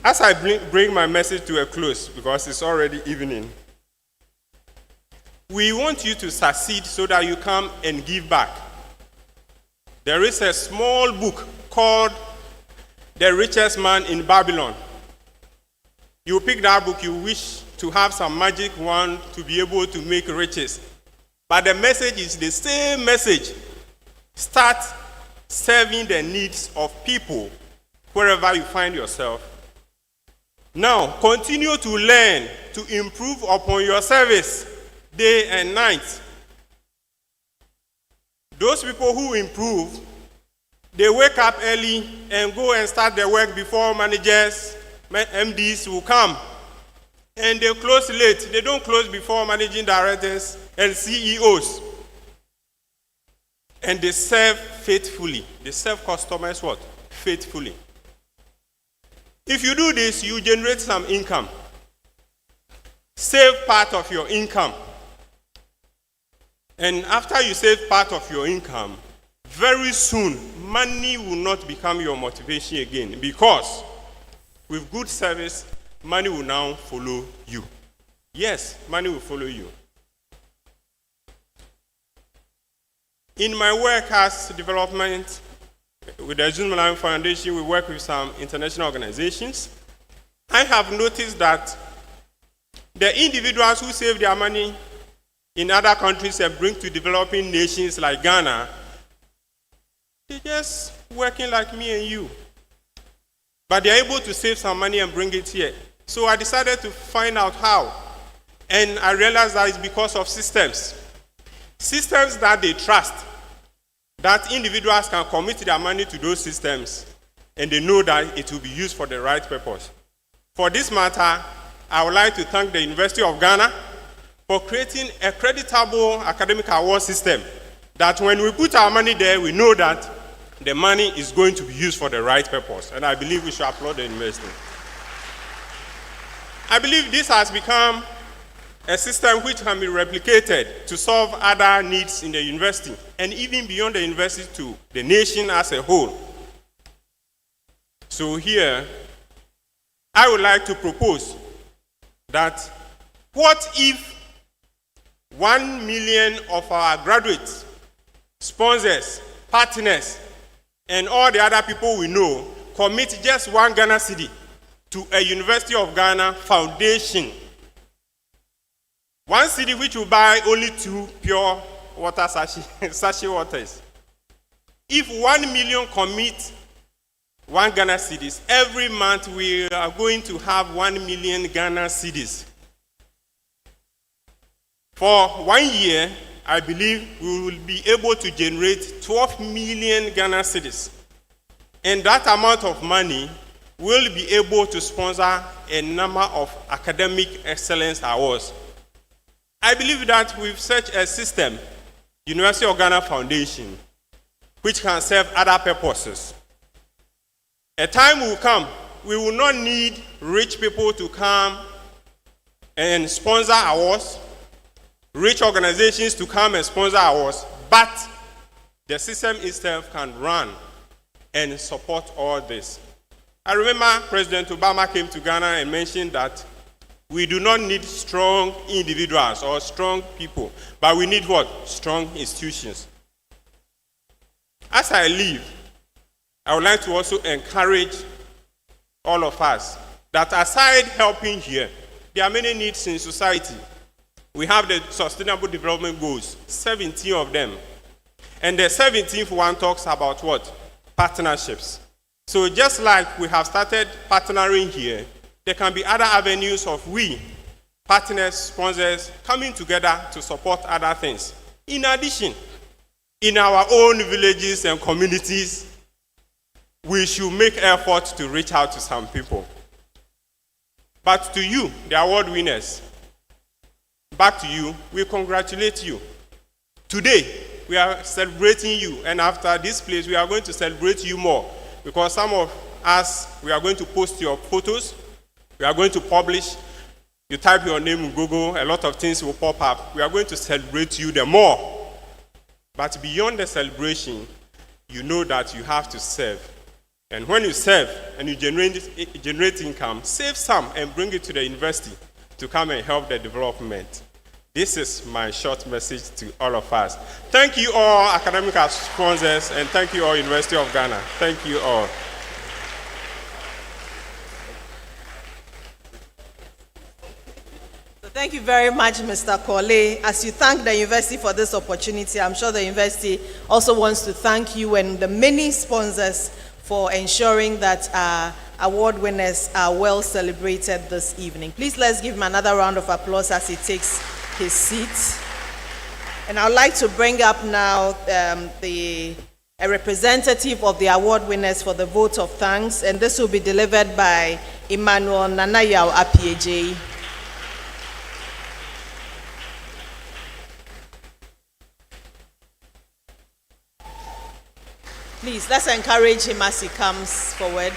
as I bring my message to a close, because it's already evening, we want you to succeed so that you come and give back. There is a small book called The Richest Man in Babylon. You pick that book, you wish to have some magic wand to be able to make riches. But the message is the same message. Start serving the needs of people wherever you find yourself. Now, continue to learn to improve upon your service day and night. Those people who improve, they wake up early and go and start their work before managers, MDs will come. And they close late. They don't close before managing directors and CEOs. And they serve faithfully. They serve customers what? Faithfully. If you do this, you generate some income. Save part of your income. And after you save part of your income, very soon, money will not become your motivation again, because with good service, money will now follow you. Yes, money will follow you. In my work as development with the Acknowledgement Foundation, we work with some international organizations. I have noticed that the individuals who save their money in other countries and bring to developing nations like Ghana, they're just working like me and you. But they're able to save some money and bring it here. So I decided to find out how. And I realized that it's because of systems. Systems that they trust. That individuals can commit their money to those systems and they know that it will be used for the right purpose. For this matter, I would like to thank the University of Ghana for creating a creditable academic award system that when we put our money there, we know that the money is going to be used for the right purpose. And I believe we should applaud the university. I believe this has become a system which can be replicated to solve other needs in the university and even beyond the university to the nation as a whole. So here, I would like to propose that what if 1 million of our graduates, sponsors, partners, and all the other people we know commit just 1 Ghana cedi to a University of Ghana foundation. 1 cedi which will buy only 2 pure water sachet waters. If 1 million commit 1 Ghana cedis. Every month we are going to have 1 million Ghana cedis. For 1 year, I believe we will be able to generate 12 million Ghana cedis. And that amount of money will be able to sponsor a number of academic excellence awards. I believe that with such a system, University of Ghana Foundation, which can serve other purposes, a time will come, we will not need rich people to come and sponsor awards, rich organizations to come and sponsor awards, but the system itself can run and support all this. I remember President Obama came to Ghana and mentioned that we do not need strong individuals or strong people, but we need what? Strong institutions. As I leave, I would like to also encourage all of us that aside helping here, there are many needs in society. We have the Sustainable Development Goals, 17 of them. And the 17th one talks about what? Partnerships. So just like we have started partnering here, there can be other avenues of we, partners, sponsors, coming together to support other things. In addition, in our own villages and communities, we should make efforts to reach out to some people. But to you, the award winners, back to you, we congratulate you. Today, we are celebrating you, and after this place, we are going to celebrate you more, because some of us, we are going to post your photos, we are going to publish, you type your name in Google, a lot of things will pop up. We are going to celebrate you the more. But beyond the celebration, you know that you have to serve. And when you serve and you generate income, save some and bring it to the university to come and help the development. This is my short message to all of us. Thank you all academic sponsors, and thank you all University of Ghana. Thank you all. Thank you very much, Mr. Kole. As you thank the university for this opportunity, I'm sure the university also wants to thank you and the many sponsors for ensuring that our award winners are well celebrated this evening. Please let's give him another round of applause as he takes his seat. And I'd like to bring up now a representative of the award winners for the vote of thanks, and this will be delivered by Emmanuel Nanayao Apieje. Please, let's encourage him as he comes forward.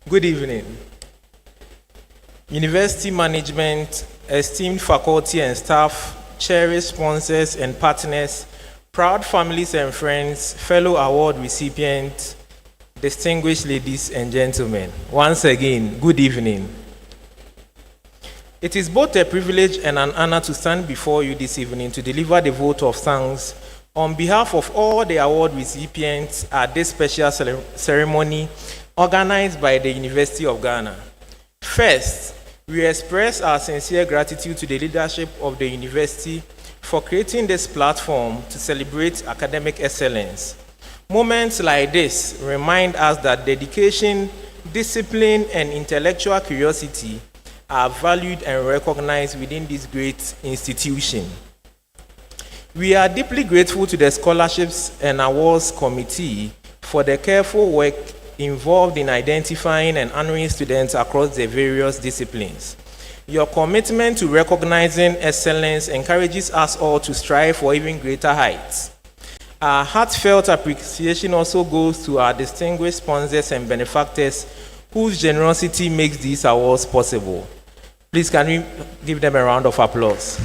Good evening. University management, esteemed faculty and staff, cherished sponsors and partners, proud families and friends, fellow award recipients, distinguished ladies and gentlemen, once again, good evening. It is both a privilege and an honor to stand before you this evening to deliver the vote of thanks on behalf of all the award recipients at this special ceremony organized by the University of Ghana. First, we express our sincere gratitude to the leadership of the university for creating this platform to celebrate academic excellence. Moments like this remind us that dedication, discipline, and intellectual curiosity are valued and recognized within this great institution. We are deeply grateful to the Scholarships and Awards Committee for the careful work involved in identifying and honoring students across the various disciplines. Your commitment to recognizing excellence encourages us all to strive for even greater heights. Our heartfelt appreciation also goes to our distinguished sponsors and benefactors whose generosity makes these awards possible. Please, can we give them a round of applause?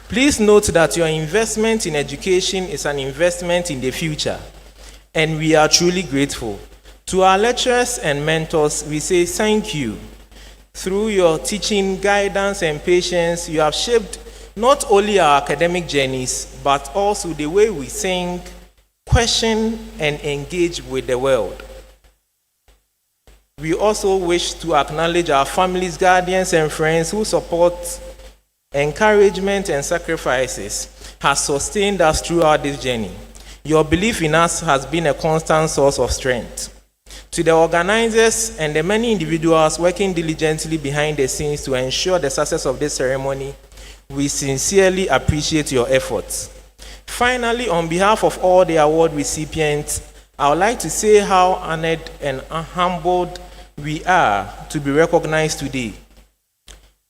Please note that your investment in education is an investment in the future, and we are truly grateful. To our lecturers and mentors, we say thank you. Through your teaching, guidance, and patience, you have shaped not only our academic journeys, but also the way we think, question, and engage with the world. We also wish to acknowledge our families, guardians, and friends whose support, encouragement, and sacrifices has sustained us throughout this journey. Your belief in us has been a constant source of strength. To the organizers and the many individuals working diligently behind the scenes to ensure the success of this ceremony, we sincerely appreciate your efforts. Finally, on behalf of all the award recipients, I would like to say how honored and humbled we are to be recognized today.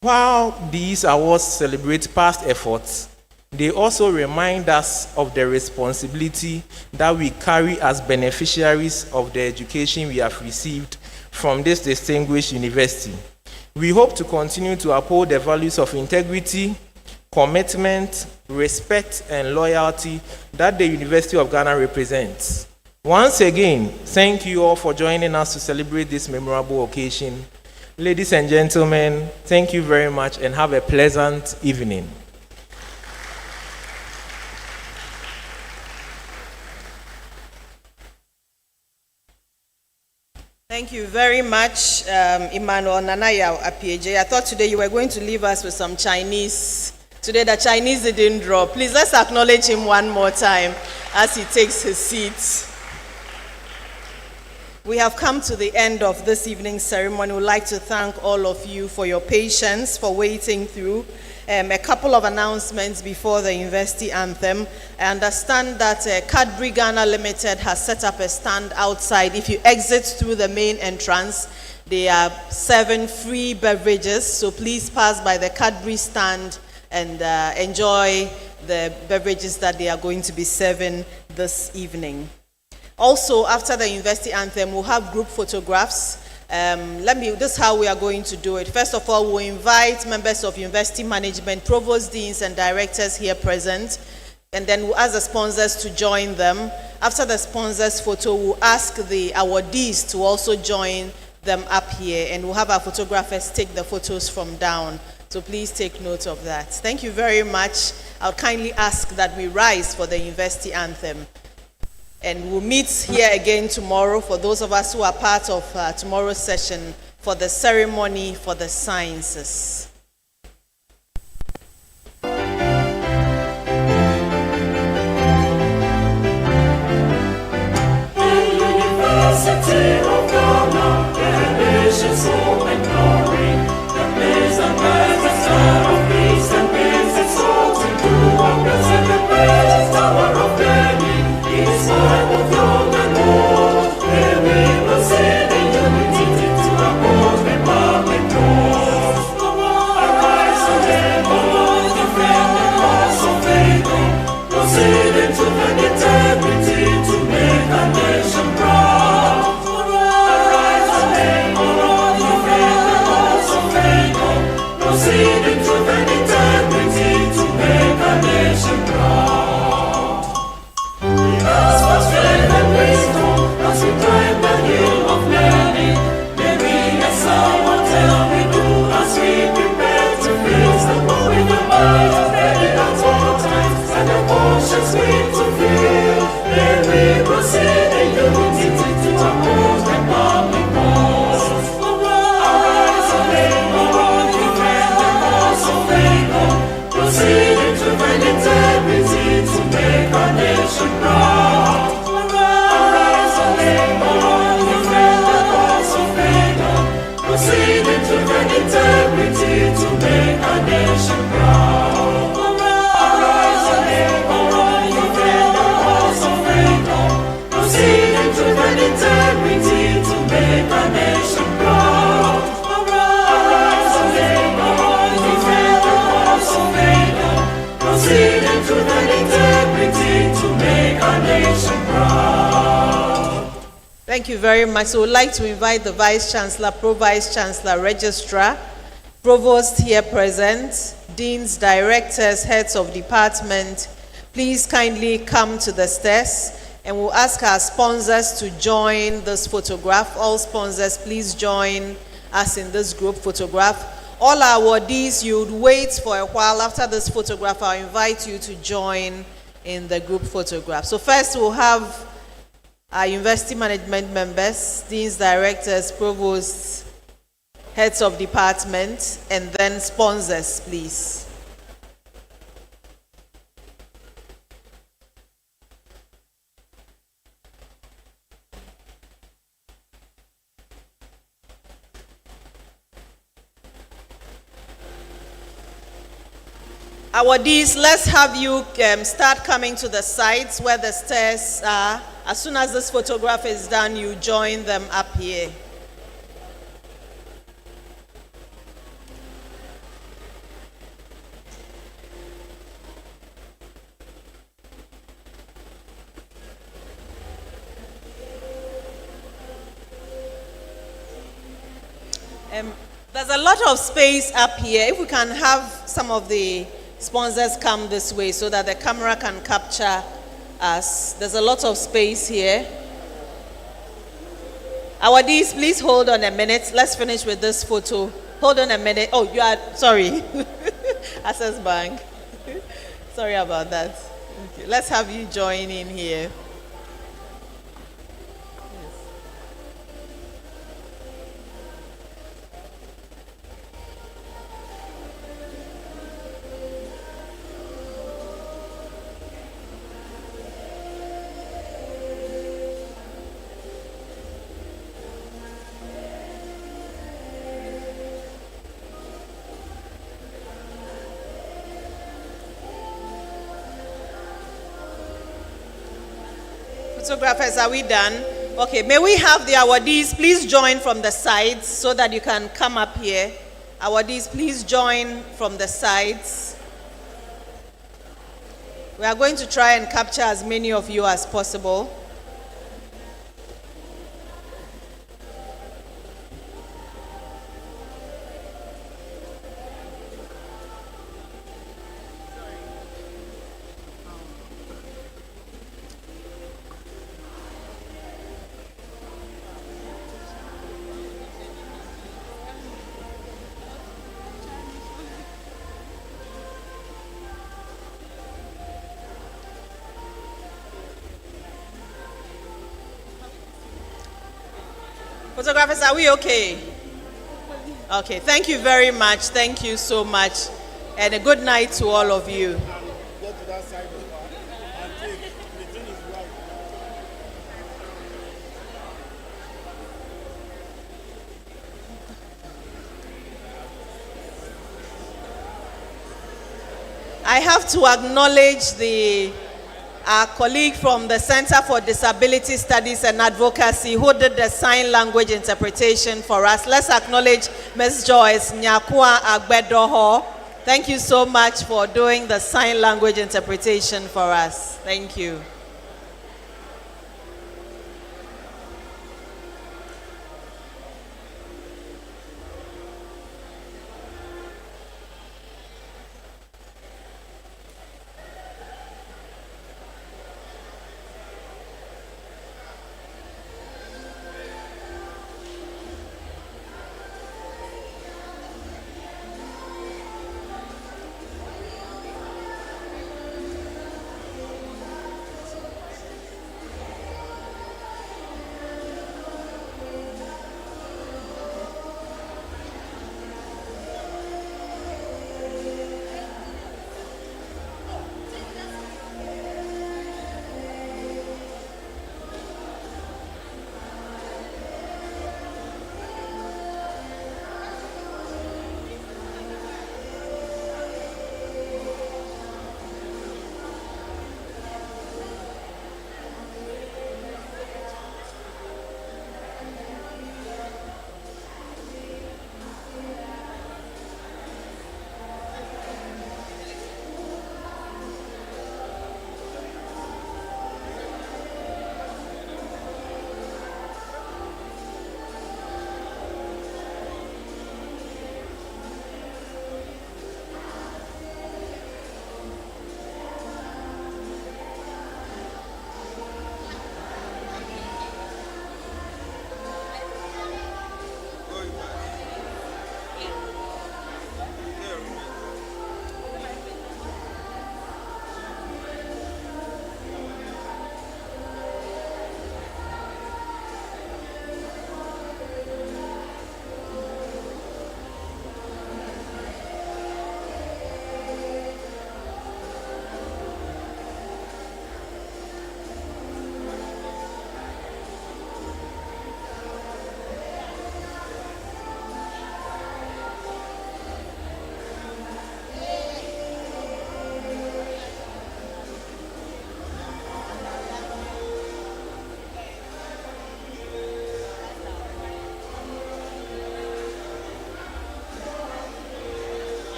While these awards celebrate past efforts, they also remind us of the responsibility that we carry as beneficiaries of the education we have received from this distinguished university. We hope to continue to uphold the values of integrity, commitment, respect, and loyalty that the University of Ghana represents. Once again, thank you all for joining us to celebrate this memorable occasion. Ladies and gentlemen, thank you very much and have a pleasant evening. Thank you very much, Emmanuel Nanaya Apieje. I thought today you were going to leave us with some Chinese. Today the Chinese didn't draw. Please let's acknowledge him one more time as he takes his seat. We have come to the end of this evening's ceremony. We'd like to thank all of you for your patience, for waiting through. A couple of announcements before the university anthem. I understand that Cadbury Ghana Limited has set up a stand outside. If you exit through the main entrance, they are serving free beverages. So please pass by the Cadbury stand and enjoy the beverages that they are going to be serving this evening. Also, after the university anthem, we'll have group photographs. This is how we are going to do it. First of all, we'll invite members of university management, provost deans, and directors here present, and then we'll ask the sponsors to join them. After the sponsors' photo, we'll ask the awardees to also join them up here, and we'll have our photographers take the photos from down. So please take note of that. Thank you very much. I'll kindly ask that we rise for the university anthem. And we'll meet here again tomorrow for those of us who are part of tomorrow's session for the ceremony for the sciences. University of Ghana, the nation's hope and glory, the place and rise, the star of peace and peace, its souls into our present and praise, tower of many. It's time of young and old, where we will say the unity to uphold the public cause. Arise again, O defend the cause of faith, proceed into the integrity to make a nation proud. Arise again, O defend the cause of faith, proceed into the integrity to make a nation proud. Ask for strength and wisdom as we climb the hill of learning. May we excel whatever we do as we prepare to face the world with the mind ready at all times and the conscience willing to feel. May we proceed in unity to uphold the public cause. Arise again, O Lord, defend the cause of freedom. Proceed into the integrity to make our nation proud. Arise again, O Lord, defend the cause of freedom. Proceed into the integrity to make our nation proud. Arise again, O Lord, defend the cause of freedom. Proceed into the integrity to make our nation proud. Arise again, O Lord, defend the cause of freedom. Proceed into the integrity to make our nation proud. Thank you very much. So we'd like to invite the Vice-Chancellor, Pro-Vice-Chancellor, Registrar, Provost here present, Deans, Directors, Heads of Department. Please kindly come to the stairs and we'll ask our sponsors to join this photograph. All sponsors, please join us in this group photograph. all our awardees, you would wait for a while. After this photograph, I'll invite you to join in the group photograph. So first we'll have our university management members, deans, directors, provosts, heads of department, and then sponsors, please. Awardees, let's have you start coming to the sides where the stairs are. As soon as this photograph is done, you join them up here. There's a lot of space up here. If we can have some of the sponsors come this way so that the camera can capture us. There's a lot of space here. Awardees, please hold on a minute. Let's finish with this photo. Hold on a minute. Oh, you are, sorry. Access Bank. Sorry about that. Okay. Let's have you join in here. Photographers, are we done? Okay, may we have the awardees please join from the sides so that you can come up here. Awardees, please join from the sides. We are going to try and capture as many of you as possible. Photographers, are we okay? Okay, thank you very much. Thank you so much. And a good night to all of you. I have to acknowledge our colleague from the Center for Disability Studies and Advocacy who did the sign language interpretation for us. Let's acknowledge Ms. Joyce Nyakwa Agbedoho. Thank you so much for doing the sign language interpretation for us. Thank you.